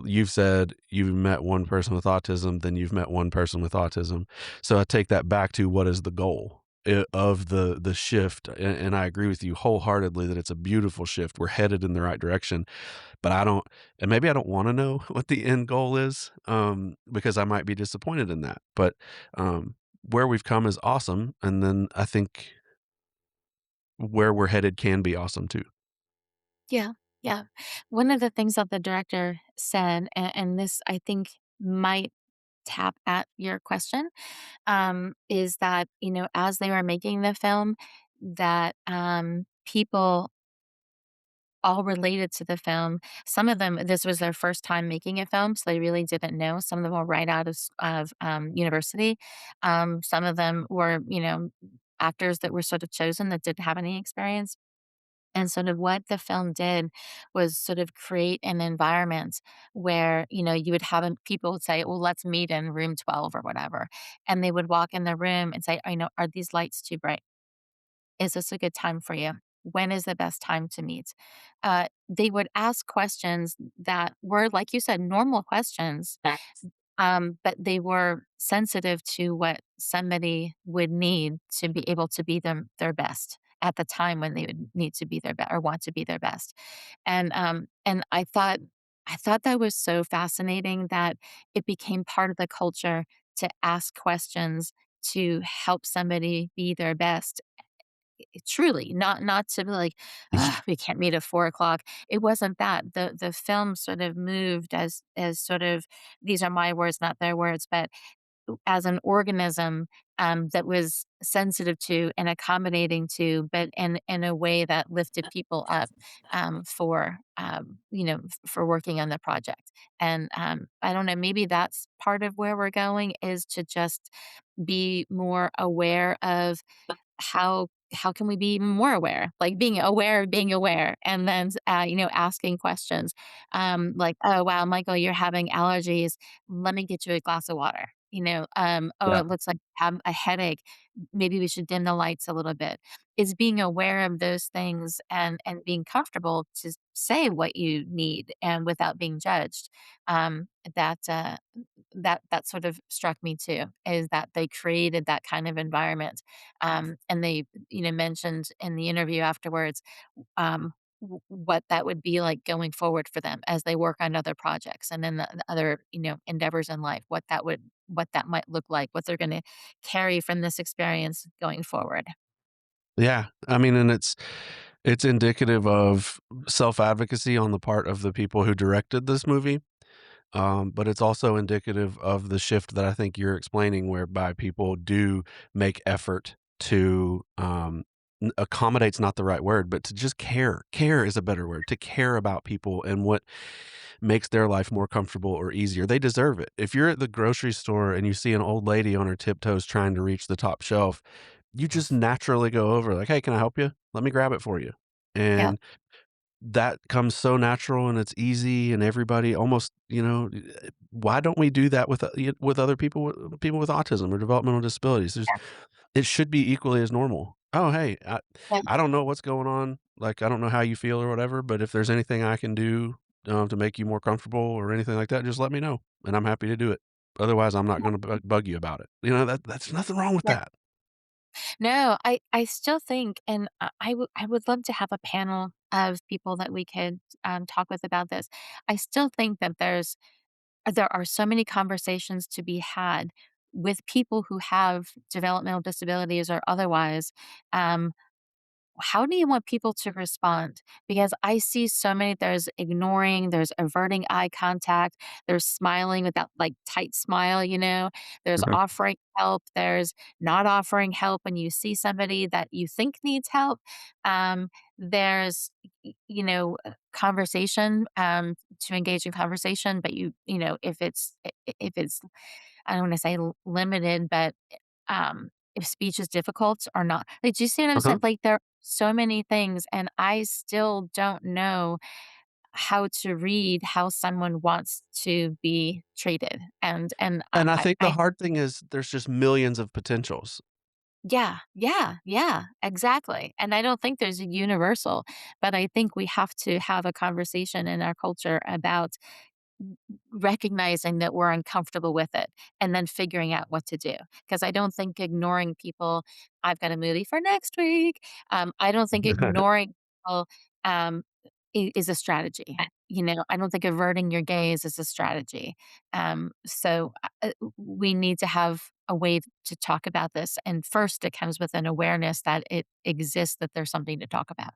You've said you've met one person with autism, then you've met one person with autism. So I take that back to what is the goal of the shift, and I agree with you wholeheartedly that it's a beautiful shift. We're headed in the right direction, but I don't, and maybe I don't want to know what the end goal is, because I might be disappointed in that. But where we've come is awesome, and then I think where we're headed can be awesome too. yeah, yeah. One of the things that the director said, and this I think might tap at your question, is that, as they were making the film, that, people all related to the film. Some of them, this was their first time making a film, so they really didn't know. Some of them were right out of university. Some of them were, actors that were sort of chosen that didn't have any experience. And sort of what the film did was sort of create an environment where, you would have people would say, well, let's meet in room 12 or whatever. And they would walk in the room and say, are these lights too bright? Is this a good time for you? When is the best time to meet? They would ask questions that were, like you said, normal questions, but they were sensitive to what somebody would need to be able to be their best at the time when they would need to be their best or want to be their best. And I thought that was so fascinating that it became part of the culture to ask questions to help somebody be their best. Truly, not to be like, "Ugh, we can't meet at 4 o'clock." It wasn't that. The film sort of moved as sort of, these are my words, not their words, but as an organism, that was sensitive to and accommodating to, but in a way that lifted people up, for, for working on the project. And, I don't know, maybe that's part of where we're going, is to just be more aware of how can we be even more aware? Like being aware of being aware, and then, asking questions, like, "Oh, wow, Michael, you're having allergies. Let me get you a glass of water." "Oh, Yeah. it looks like you have a headache. Maybe we should dim the lights a little bit." Is being aware of those things, and being comfortable to say what you need and without being judged. That that sort of struck me too, is that they created that kind of environment. And they, mentioned in the interview afterwards, what that would be like going forward for them as they work on other projects, and then the other, endeavors in life, what that might look like, what they're going to carry from this experience going forward. Yeah. I mean, and it's indicative of self-advocacy on the part of the people who directed this movie. But it's also indicative of the shift that I think you're explaining, whereby people do make effort to accommodate's not the right word, but to just care. Care is a better word. To care about people and what makes their life more comfortable or easier. They deserve it. If you're at the grocery store and you see an old lady on her tiptoes trying to reach the top shelf, you just naturally go over like, "Hey, can I help you? Let me grab it for you." Yep. And that comes so natural and it's easy and everybody almost, why don't we do that with other people, people with autism or developmental disabilities? It should be equally as normal. "Oh, hey, Yeah. I don't know what's going on. Like, I don't know how you feel or whatever, but if there's anything I can do, to make you more comfortable or anything like that, just let me know, and I'm happy to do it. Otherwise, I'm not gonna bug you about it." That's nothing wrong with Yeah. that. No, I still think, and I would love to have a panel of people that we could, talk with about this. I still think that there are so many conversations to be had with people who have developmental disabilities or otherwise. How do you want people to respond? Because I see so many, there's ignoring, there's averting eye contact, there's smiling with that like tight smile, there's Mhm. offering help, there's not offering help when you see somebody that you think needs help. There's, conversation, to engage in conversation, but if it's, I don't want to say limited, but if speech is difficult or not. Like, do you see what I'm saying? Uh-huh. Like, there are so many things, and I still don't know how to read how someone wants to be treated. And And I think the I hard thing is there's just millions of potentials. yeah, yeah, yeah, exactly. And I don't think there's a universal, but I think we have to have a conversation in our culture about recognizing that we're uncomfortable with it and then figuring out what to do. Because I don't think ignoring people, I've got a movie for next week. I don't think ignoring people, um, is a strategy. I don't think averting your gaze is a strategy. We need to have a way to talk about this. And first, it comes with an awareness that it exists, that there's something to talk about.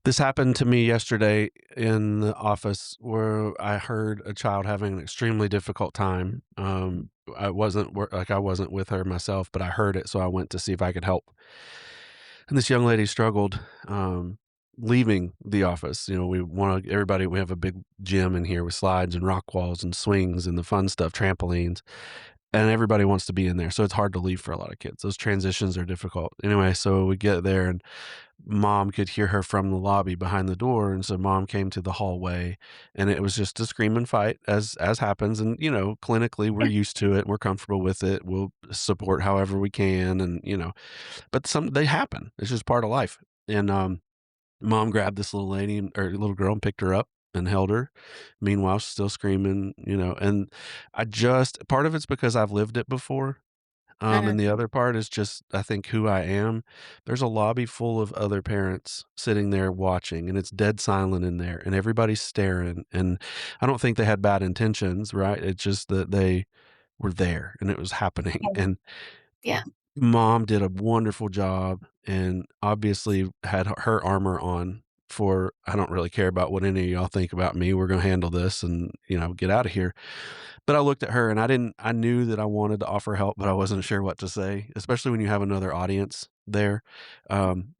This happened to me yesterday in the office where I heard a child having an extremely difficult time. I wasn't with her myself, but I heard it, so I went to see if I could help. And this young lady struggled leaving the office. We have a big gym in here with slides and rock walls and swings and the fun stuff, trampolines, and everybody wants to be in there. So it's hard to leave for a lot of kids. Those transitions are difficult. Anyway, so we get there and mom could hear her from the lobby behind the door, and so mom came to the hallway, and it was just a scream and fight as happens, and, clinically, we're used to it, we're comfortable with it, we'll support however we can, and, but they happen. It's just part of life, and, mom grabbed this little lady or little girl and picked her up and held her. Meanwhile, she's still screaming, and I just part of it's because I've lived it before, Uh, and the other part is just, I think, who I am. There's a lobby full of other parents sitting there watching, and it's dead silent in there, and everybody's staring, and I don't think they had bad intentions, right? It's just that were there and it was happening, Okay. and Yeah. mom did a wonderful job and obviously had her armor on for, "I don't really care about what any of y'all think about me. We're gonna handle this and, get out of here." But I looked at her and I knew that I wanted to offer help, but I wasn't sure what to say, especially when you have another audience there. Um,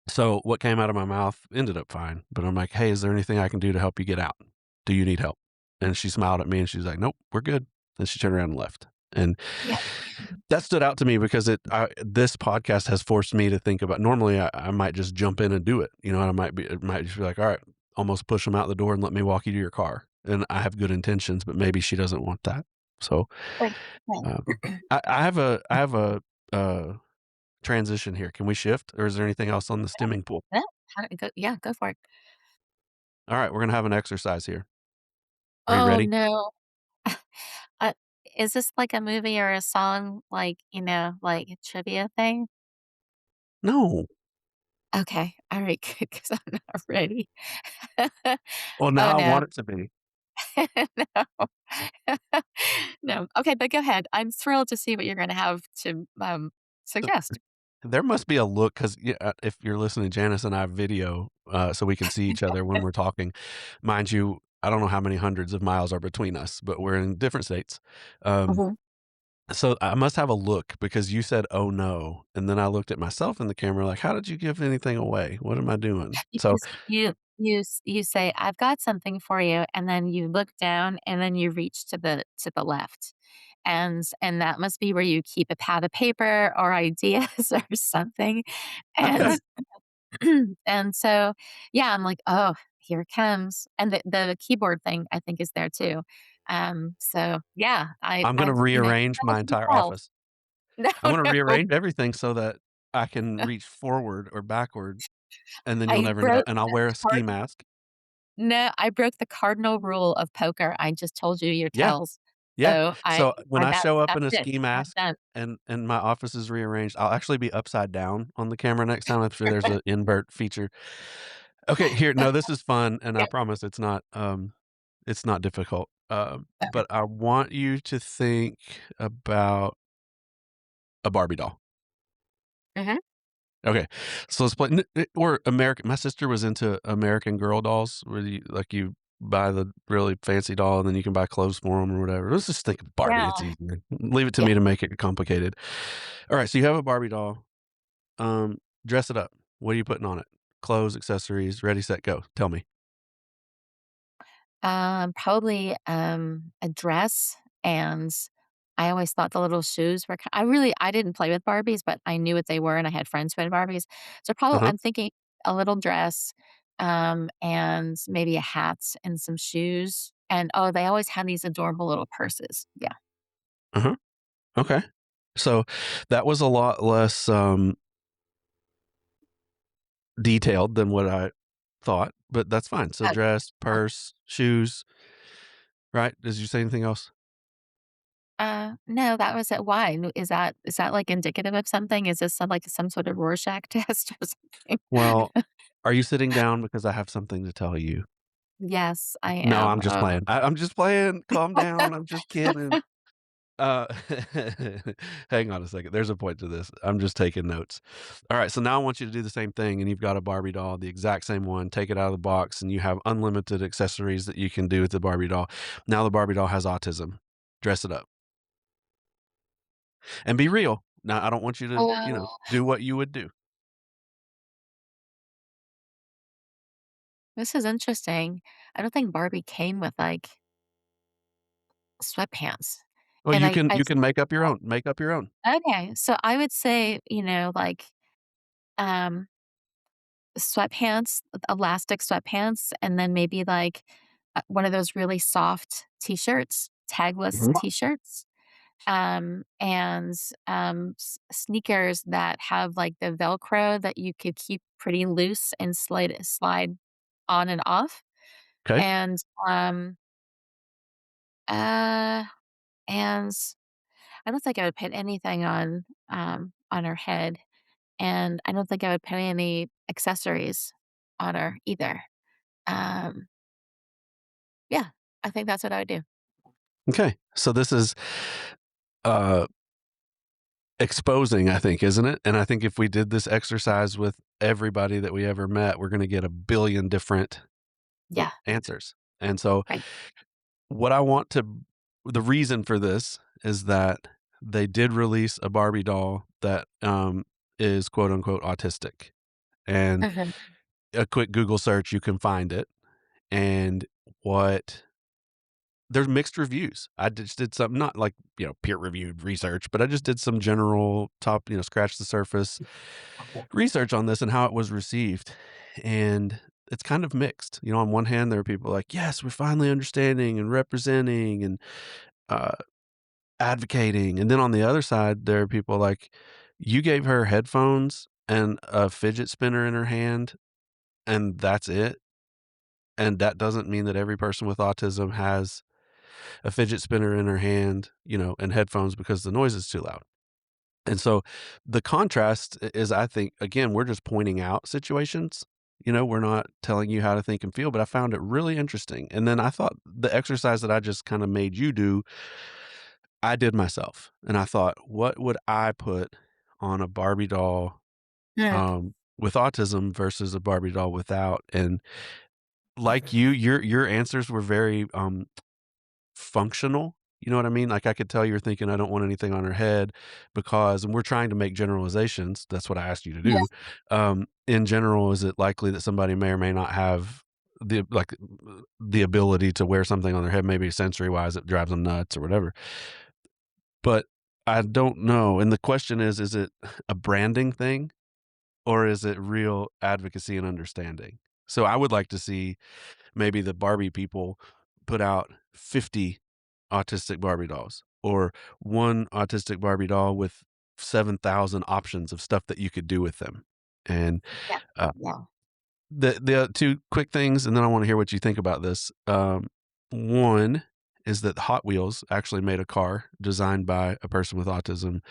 so what came out of my mouth ended up fine, but I'm like, "Hey, is there anything I can do to help you get out? Do you need help?" And she smiled at me and she's like, "Nope, we're good." And she turned around and left. And Yeah. that stood out to me because this podcast has forced me to think about, normally I might just jump in and do it, and it might just be like, "All right, almost push them out the door and let me walk you to your car." And I have good intentions, but maybe she doesn't want that. So, Right. Right. I have a, uh, transition here. Can we shift, or is there anything else on the stimming pool? Yeah. Yeah, go for it. Alright, we're gonna have an exercise here. Are you Oh, ready? no. Uh, is this like a movie or a song, like, like a trivia thing? No. Okay. All right, good, 'cause I'm not ready. Well, Oh, now I no. want it to be. No. No. Okay, but go ahead. I'm thrilled to see what you're gonna have to, suggest. There must be a look 'cause, if you're listening, Janice and I have video, so we can see each other when we're talking. Mind you, I don't know how many hundreds of miles are between us, but we're in different states. Um, Mhm. so I must have a look because you said, "Oh, no," and then I looked at myself in the camera like, "How did you give anything away? What am I doing?" So Because you say, "I've got something for you," and then you look down, and then you reach to the left, and that must be where you keep a pad of paper or ideas or something, and okay. and so, yeah, I'm like, "Oh, here it comes," and the keyboard thing, I think, is there too. So, yeah, I'm gonna I've rearrange note my to entire self. office. No, I'm gonna no. rearrange everything so that I can reach forward or backward, and then you'll I never know, broke and I'll the wear a ski card mask. No, I broke the cardinal rule of poker. I just told you your Yeah. tells. Yeah. So So, when I show up that's in a it. ski That's mask done. and my office is rearranged, I'll actually be upside down on the camera next time. I'm sure there's an invert feature. Okay, here no, this is fun, and I Yeah. promise it's not difficult. But I want you to think about a Barbie doll. Mhm. Okay, so let's play or American. My sister was into American Girl dolls, where you buy the really fancy doll, and then you can buy clothes for them or whatever. Let's just think of Barbie, it's Yeah. easier. Leave it to Yeah. me to make it complicated. Alright, so you have a Barbie doll, dress it up. What are you putting on it? Clothes, accessories, ready, set, go. Tell me. Probably, a dress, and I always thought the little shoes were I didn't play with Barbies, but I knew what they were, and I had friends who had Barbies. So probably Uh-huh, I'm thinking a little dress, and maybe a hat and some shoes, and, oh, they always had these adorable little purses. Yeah. uh-huh, okay. So, that was a lot less, detailed than what I thought, but that's fine. So Okay. dress, purse, shoes, right? Did you say anything else? No, that was it. Why? Is that, like, indicative of something? Is this some sort of Rorschach test or something? Well, are you sitting down because I have something to tell you? Yes, I No, am. I'm just playing. I'm just playing. Calm down. I'm just kidding. Uh, hang on a second. There's a point to this. I'm just taking notes. All right. So now I want you to do the same thing. And you've got a Barbie doll, the exact same one. Take it out of the box, and you have unlimited accessories that you can do with the Barbie doll. Now the Barbie doll has autism. Dress it up and be real. Now I don't want you to, Oh, do what you would do. this is interesting. I don't think Barbie came with, like, sweatpants, Well, and you can make up your own. Make up your own. okay, so I would say, like, um, sweatpants, elastic sweatpants, and then maybe, like, one of those really soft T-shirts, tagless Mhm. T-shirts. And sneakers that have like the Velcro that you could keep pretty loose and slide on and off. Okay. And uh, and I don't think I would put anything on her head, and I don't think I would put any accessories on her either. Um, yeah, I think that's what I would do. Okay. So this is, uh, exposing, I think, isn't it? And I think if we did this exercise with everybody that we ever met, we're gonna get a billion different Yeah, answers. And so right. what I want to the reason for this is that they did release a Barbie doll that, is quote unquote autistic. And Mhm. a quick Google search, you can find it. And what there's mixed reviews. I just did some not like, peer reviewed research, but I just did some general top, scratch the surface research on this and how it was received. And it's kind of mixed. On one hand, there are people like, yes, we're finally understanding and representing and uh, advocating. And then on the other side, there are people like, you gave her headphones and a fidget spinner in her hand, and that's it. And that doesn't mean that every person with autism has a fidget spinner in her hand, and headphones because the noise is too loud. And so the contrast is, I think, again, we're just pointing out situations. We're not telling you how to think and feel, but I found it really interesting. And then I thought the exercise that I just kind of made you do, I did myself. And I thought, what would I put on a Barbie doll Mm, with autism versus a Barbie doll without? And like you, your answers were very functional, you know what I mean? Like, I could tell you're thinking, "I don't want anything on her head because" and we're trying to make generalizations, that's what I asked you to yeah, do. In general, is it likely that somebody may or may not have the ability to wear something on their head, maybe sensory-wise, it drives them nuts or whatever? But I don't know, and the question is it a branding thing or is it real advocacy and understanding? So, I would like to see maybe the Barbie people put out 50 autistic Barbie dolls or one autistic Barbie doll with 7,000 options of stuff that you could do with them. And yeah, uh, yeah. the two quick things, and then I want to hear what you think about this. One is that Hot Wheels actually made a car designed by a person with autism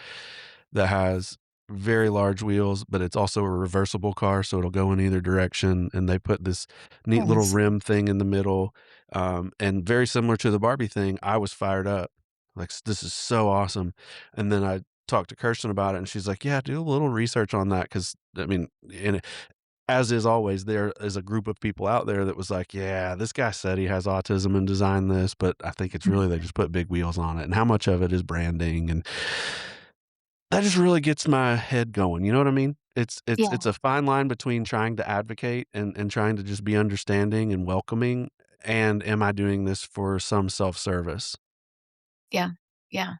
that has very large wheels, but it's also a reversible car, so it'll go in either direction, and they put this neat little Nice. rim thing in the middle, and very similar to the Barbie thing, I was fired up, like, "This is so awesome," and then I talked to Kirsten about it, and she's like, "Yeah, do a little research on that," because I mean, and as is always, there is a group of people out there that was like, "Yeah, this guy said he has autism and designed this, but I think it's really they just put big wheels on it, and how much of it is branding?" And that just really gets my head going, you know what I mean? It's Yeah, a fine line between trying to advocate and trying to just be understanding and welcoming, and am I doing this for some self-service? yeah, yeah.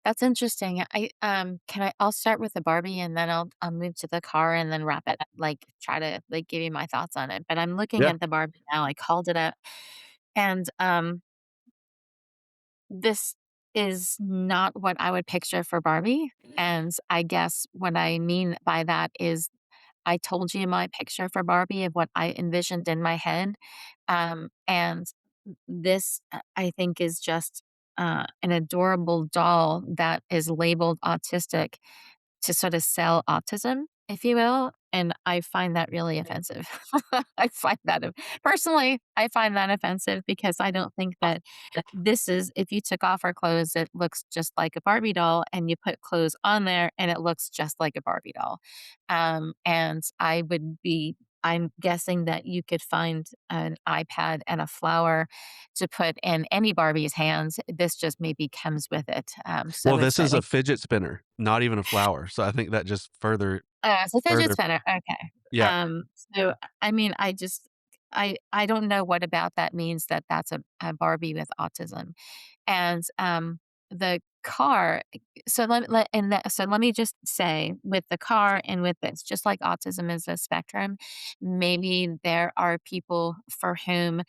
That's interesting. I'll start with the Barbie and then I'll move to the car and then wrap it up, like, try to, like, give you my thoughts on it. But I'm looking Yeah. at the Barbie now, I called it up, and, this is not what I would picture for Barbie, and I guess what I mean by that is I told you my picture for Barbie of what I envisioned in my head, and this, I think is just, an adorable doll that is labeled autistic to sort of sell autism, if you will, and I find that really offensive. I find that of Personally, I find that offensive because I don't think that this is if you took off her clothes, it looks just like a Barbie doll, and you put clothes on there, and it looks just like a Barbie doll. And I'm guessing that you could find an iPad and a flower to put in any Barbie's hands. This just maybe comes with it. So Well, it's this an is a fidget spinner, not even a flower, so I think that just it's a fidget further spinner, okay. yeah. So, I mean, I don't know what about that means that that's a Barbie with autism, and, the car so let me just say, with the car and with this, just like autism is a spectrum, maybe there are people for whom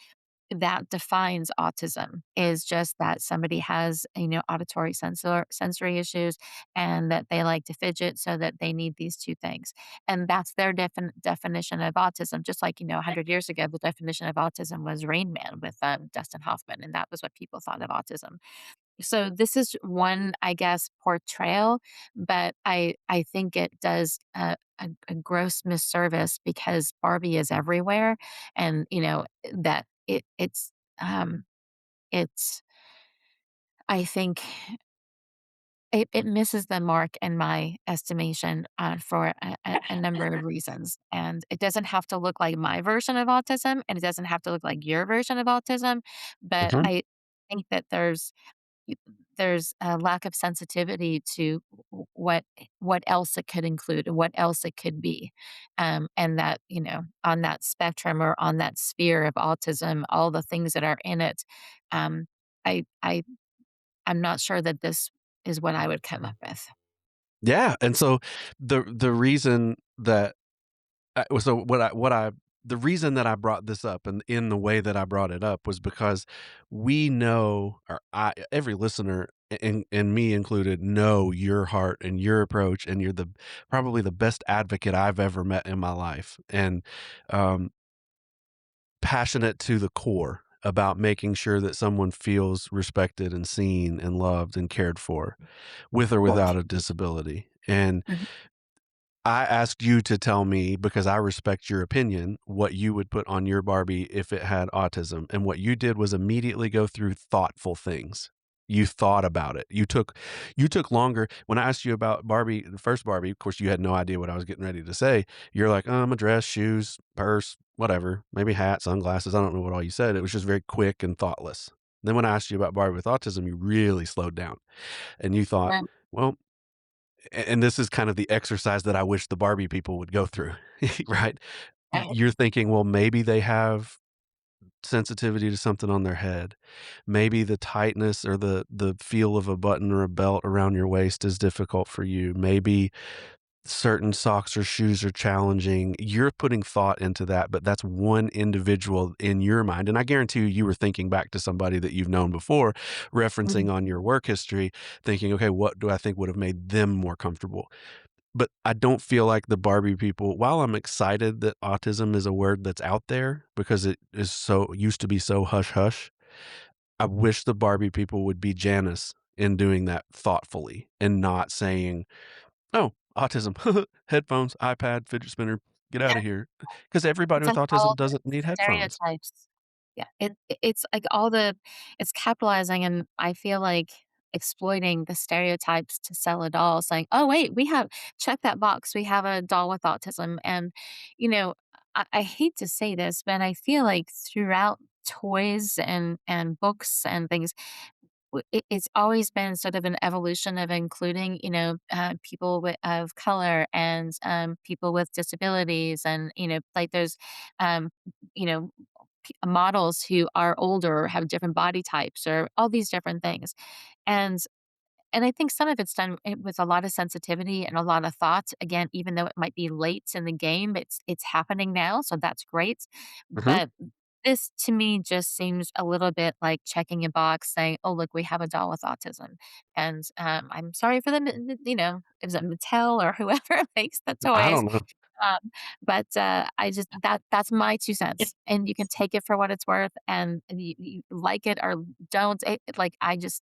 that defines autism is just that somebody has, auditory sensory issues and that they like to fidget so that they need these two things. And that's their definition of autism. Just like, 100 years ago, the definition of autism was Rain Man with Dustin Hoffman. And that was what people thought of autism. So this is one, I guess, portrayal, but I think it does a gross misservice because Barbie is everywhere, and that it's um, it's I think it misses the mark in my estimation, for a number of reasons, and it doesn't have to look like my version of autism, and it doesn't have to look like your version of autism, but Mhm. I think that there's a lack of sensitivity to what else it could include, what else it could be, and that, on that spectrum or on that sphere of autism, all the things that are in it, um, I I'm not sure that this is what I would come up with. Yeah, and so the reason that so what I the reason that I brought this up and in the way that I brought it up was because we know, or every listener, and me included, know your heart and your approach, and you're the probably the best advocate I've ever met in my life, and um, passionate to the core about making sure that someone feels respected and seen and loved and cared for, with or without a disability. And Mhm. I asked you to tell me, because I respect your opinion, what you would put on your Barbie if it had autism. And what you did was immediately go through thoughtful things. You thought about it. You took longer. When I asked you about Barbie, the first Barbie, of course, you had no idea what I was getting ready to say. You're like, a dress, shoes, purse, whatever, maybe hat, sunglasses. I don't know what all you said. It was just very quick and thoughtless. Then when I asked you about Barbie with autism, you really slowed down and you thought, Right, well, and this is kind of the exercise that I wish the Barbie people would go through, right? right. You're thinking, well, maybe they have sensitivity to something on their head. Maybe the tightness or the feel of a button or a belt around your waist is difficult for you. Maybe certain socks or shoes are challenging. You're putting thought into that, but that's one individual in your mind. And I guarantee you were thinking back to somebody that you've known before, Mhm, referencing on your work history, thinking, okay, what do I think would have made them more comfortable? But I don't feel like the Barbie people, while I'm excited that autism is a word that's out there because it is so used to be so hush hush, I wish the Barbie people would be Janice in doing that thoughtfully and not saying, "Oh, autism, headphones, iPad, fidget spinner, get out yeah. of here," because everybody It's with like all autism the doesn't need headphones. stereotypes. Yeah, it's like all the it's capitalizing, and I feel like exploiting the stereotypes to sell a doll, saying, "Oh, wait, we have check that box, we have a doll with autism," and, you know, I hate to say this, but I feel like throughout toys and books and things, it's always been sort of an evolution of including, people of color and people with disabilities, and like there's, um, you know, models who are older or have different body types or all these different things, and I think some of it's done with a lot of sensitivity and a lot of thought. Again, even though it might be late in the game, it's happening now, so that's great. Mhm. But this to me just seems a little bit like checking a box saying, "Oh, look, we have a doll with autism." And I'm sorry for them, is it Mattel or whoever makes the I toys? don't know. But I just that's my 2 cents, and you can take it for what it's worth, and you like it or don't. Like I just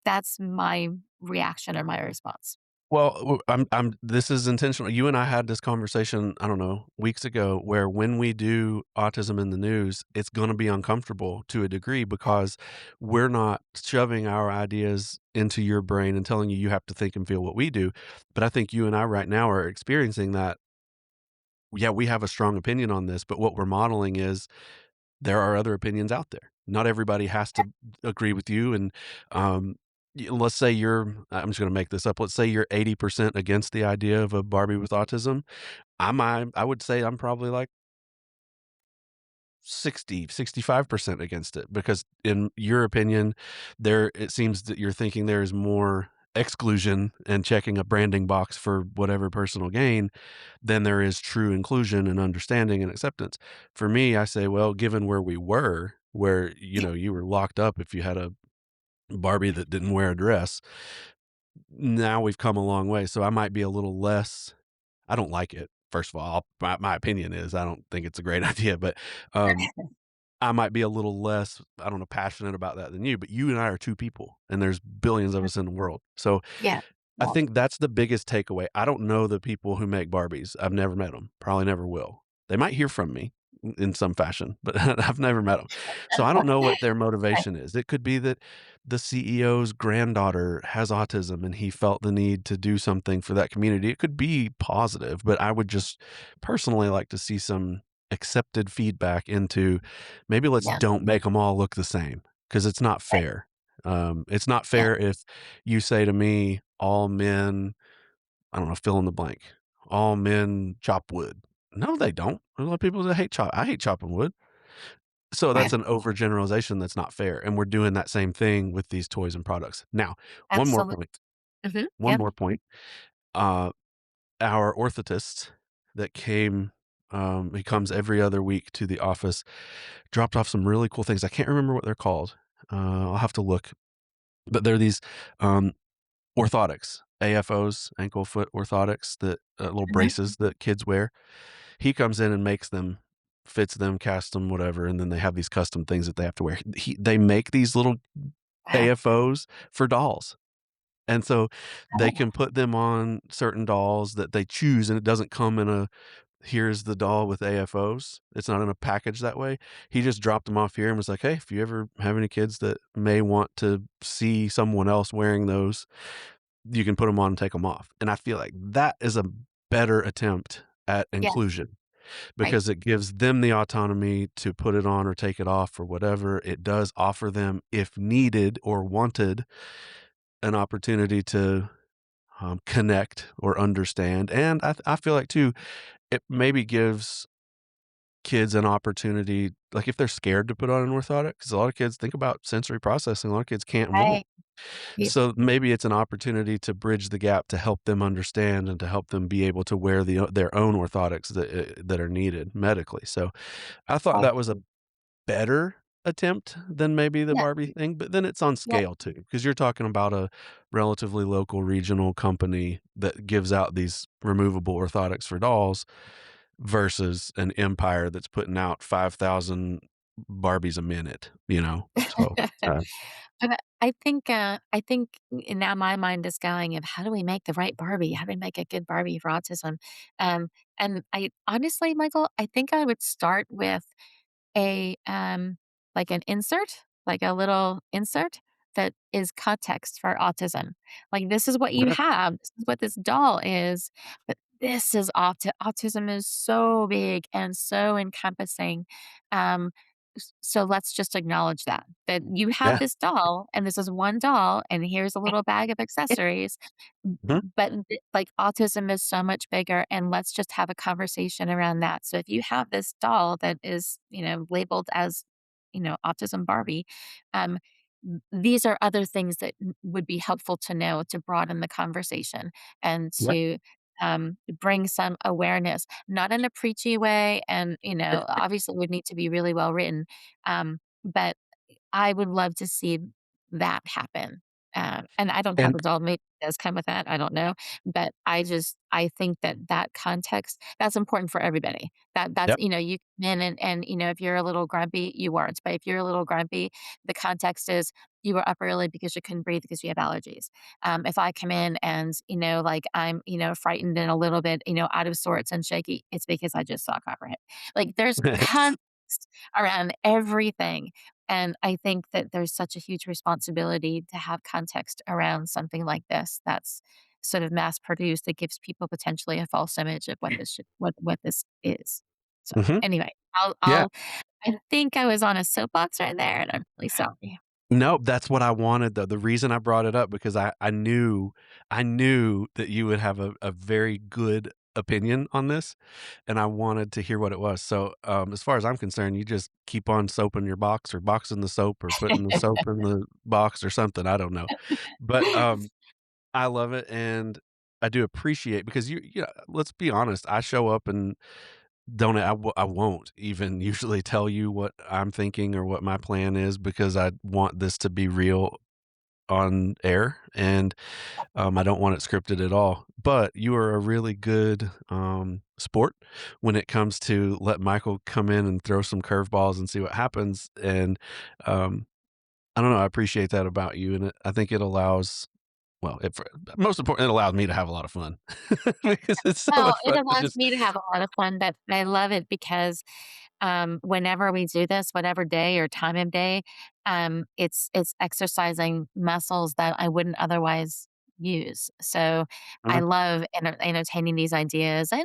that's my reaction or my response. Well, I'm this is intentional. You and I had this conversation, I don't know, weeks ago, where when we do autism in the news, it's gonna be uncomfortable to a degree because we're not shoving our ideas into your brain and telling you you have to think and feel what we do. But I think you and I right now are experiencing that, yeah, we have a strong opinion on this, but what we're modeling is there are other opinions out there. Not everybody has to agree with you, and, let's say I'm just gonna make this up, let's say you're 80% against the idea of a Barbie with autism. I would say I'm probably like 65% against it because in your opinion, it seems that you're thinking there is more exclusion and checking a branding box for whatever personal gain than there is true inclusion and understanding and acceptance. For me, I say, well, given where we were, where, you were locked up if you had a Barbie that didn't wear a dress, now we've come a long way. So I might be a little less. I don't like it. First of all, my opinion is I don't think it's a great idea, but um, I might be a little less, I don't know, passionate about that than you, but you and I are 2 people, and there's billions of us in the world. So, Yeah. I Well, think that's the biggest takeaway. I don't know the people who make Barbies. I've never met them. Probably never will. They might hear from me. in some fashion, but I've never met them. So I don't know what their Right. motivation is. It could be that the CEO's granddaughter has autism and he felt the need to do something for that community. It could be positive, but I would just personally like to see some accepted feedback into maybe let's Yeah, don't make them all look the same because it's not right. fair. It's not Yeah, fair if you say to me, all men, I don't know, fill in the blank, all men chop wood. No, they don't. There's a lot of people that hate I hate chopping wood. So that's right. an overgeneralization that's not fair, and we're doing that same thing with these toys and products. Now, one more Absolutely. point, Mhm. one Yeah. more point. Uh, our orthotist that came, he comes every other week to the office, dropped off some really cool things. I can't remember what they're called. I'll have to look, but they're these, um, orthotics, AFOs, ankle foot orthotics that, little Mhm. braces that kids wear. He comes in and makes them, fits them, casts them, whatever, and then they have these custom things that they have to wear. They make these little Wow. AFOs for dolls, and so they Oh, can put them on certain dolls that they choose, and it doesn't come in a, "Here's the doll with AFOs." It's not in a package that way. He just dropped them off here and was like, "Hey, if you ever have any kids that may want to see someone else wearing those, you can put them on and take them off." And I feel like that is a better attempt at yeah, inclusion right. because it gives them the autonomy to put it on or take it off or whatever. It does offer them, if needed or wanted, an opportunity to, connect or understand. And I feel like too, it maybe gives kids an opportunity, like if they're scared to put on an orthotic, because a lot of kids think about sensory processing, a lot of kids can't and won't. Right. Ye So maybe it's an opportunity to bridge the gap to help them understand and to help them be able to wear their own orthotics that are needed medically. So I thought right. that was a better attempt than maybe the Yeah, Barbie thing, but then it's on yeah. scale too, because you're talking about a relatively local regional company that gives out these removable orthotics for dolls versus an empire that's putting out 5,000 Barbies a minute, you know? So, But I think now my mind is going of how do we make the right Barbie? How do we make a good Barbie for autism? Um, and I honestly, Michael, I think I would start with a, like an insert, like a little insert that is context for autism. Like, this is what you okay, have. This is what this doll is, but this is autism is so big and so encompassing. Um, so let's just acknowledge that you have yeah, this doll and this is one doll and here's a little bag of accessories, mhm, but like autism is so much bigger and let's just have a conversation around that. So if you have this doll that is, labeled as, autism Barbie, um, these are other things that would be helpful to know to broaden the conversation and yeah, to bring some awareness, not in a preachy way. And, obviously would need to be really well written. But I would love to see that happen. And I don't have and a doll, maybe it does come with that, I don't know, but I think that that context, that's important for everybody. That's, yep, you come in and, if you're a little grumpy, you weren't, but if you're a little grumpy, the context is you were up early because you couldn't breathe because you have allergies. If I come in and, like I'm, frightened and a little bit, out of sorts and shaky, it's because I just saw Copperhead. Like there's context around everything. And I think that there's such a huge responsibility to have context around something like this that's sort of mass produced that gives people potentially a false image of what this should what this is. So mhm, anyway, yeah. I think I was on a soapbox right there, and I'm really sorry. Nope, that's what I wanted though. The reason I brought it up because I knew that you would have a very good opinion on this, and I wanted to hear what it was. So, as far as I'm concerned, you just keep on soaping your box or boxing the soap or putting the soap in the box or something, I don't know. But, I love it, and I do appreciate because let's be honest, I show up and don't I won't even usually tell you what I'm thinking or what my plan is because I want this to be real on air, and, I don't want it scripted at all. But you are a really good, sport when it comes to let Michael come in and throw some curveballs and see what happens, and, um, I don't know, I appreciate that about you, and I think it allows, well, most important, it allows me to have a lot of fun because it's so Well, much it fun to allows just me to have a lot of fun, but I love it because whenever we do this, whatever day or time of day, it's exercising muscles that I wouldn't otherwise use. So I Uh-huh. love entertaining these ideas, and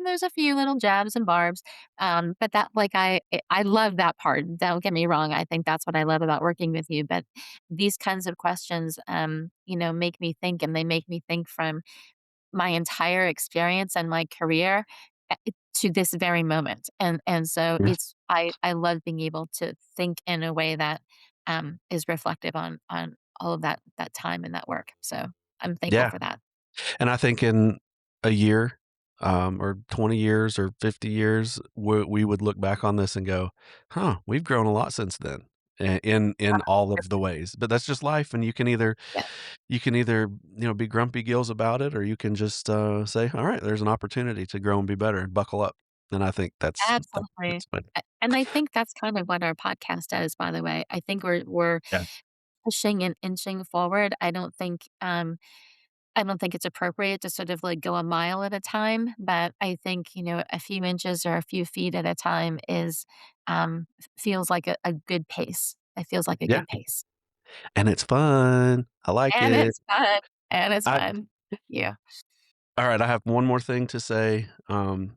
there's a few little jabs and barbs, but that like I love that part. Don't get me wrong. I think that's what I love about working with you. But these kinds of questions, make me think, and they make me think from my entire experience and my career to this very moment. And so Yes. I love being able to think in a way that is reflective on all of that time and that work. So I'm thankful Yeah. for that. And I think in a year, or 20 years or 50 years, we would look back on this and go, "Huh, we've grown a lot since then." In all of the ways. But that's just life, and Yeah, you can either, be grumpy gills about it, or you can just, say, "All right, there's an opportunity to grow and be better and buckle up." And I think absolutely. that's fine. And I think that's kind of what our podcast does, by the way. I think we're Yeah. pushing and inching forward. I don't think it's appropriate to sort of like go a mile at a time, but I think, a few inches or a few feet at a time feels like a good pace. It feels like a Yeah, good pace. and it's fun. I like And it. it's fun. And it's I fun. Yeah. Alright, I have one more thing to say, and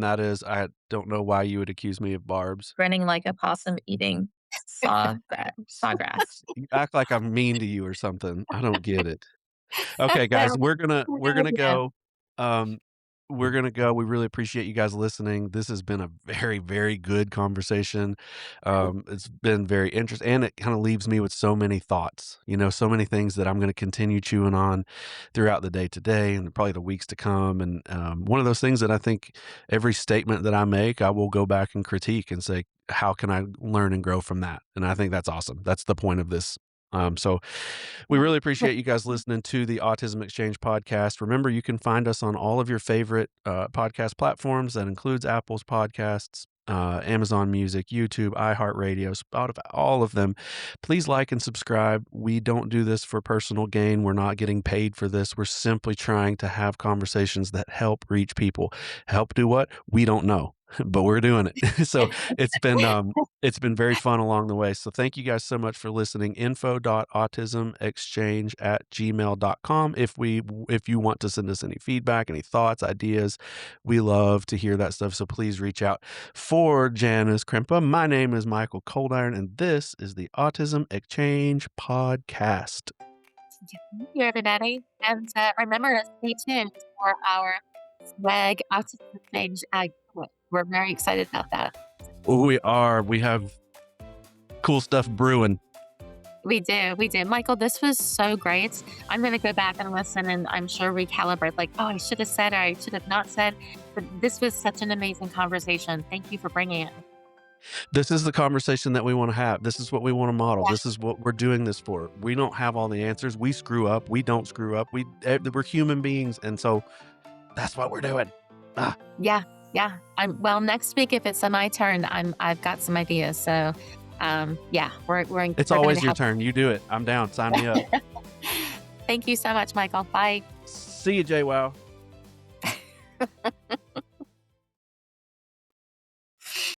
that is I don't know why you would accuse me of barbs. Grinning like a possum eating sawgrass. You act like I'm mean to you or something. I don't get it. Okay, No, guys, we're no, gonna no. go. Um, we're gonna go. We really appreciate you guys listening. This has been a very, very good conversation. It's been very interesting, and it kind of leaves me with so many thoughts. So many things that I'm gonna continue chewing on throughout the day today, and probably the weeks to come. And one of those things that I think every statement that I make, I will go back and critique and say, how can I learn and grow from that? And I think that's awesome. That's the point of this. So we really appreciate you guys listening to the Autism Exchange podcast. Remember, you can find us on all of your favorite podcast platforms. That includes Apple's podcasts, Amazon Music, YouTube, iHeartRadio, Spotify, all of them. Please like and subscribe. We don't do this for personal gain. We're not getting paid for this. We're simply trying to have conversations that help reach people. Help do what? We don't know. But we're doing it. So it's been very fun along the way. So thank you guys so much for listening. info.autismexchange@gmail.com. If you want to send us any feedback, any thoughts, ideas, we love to hear that stuff. So please reach out. For Janice Krempa, my name is Michael Coldiron, and this is the Autism Exchange podcast. Thank you, everybody. And remember, stay tuned for our swag Autism Exchange. We're very excited about that. We are. We have cool stuff brewing. We do. We do. Michael, this was so great. I'm going to go back and listen and I'm sure recalibrate like, oh, I should have said or I should have not said. But this was such an amazing conversation. Thank you for bringing it. This is the conversation that we want to have. This is what we want to model. Yeah. This is what we're doing this for. We don't have all the answers. We screw up. We don't screw up. We're human beings, and so that's what we're doing. Ah, Yeah. Yeah. Well, next week, if it's my turn, I've got some ideas. So, yeah, we're going it's to always your have. turn. You do it. I'm down. Sign me up. Thank you so much, Michael. Bye. See you, JWoww.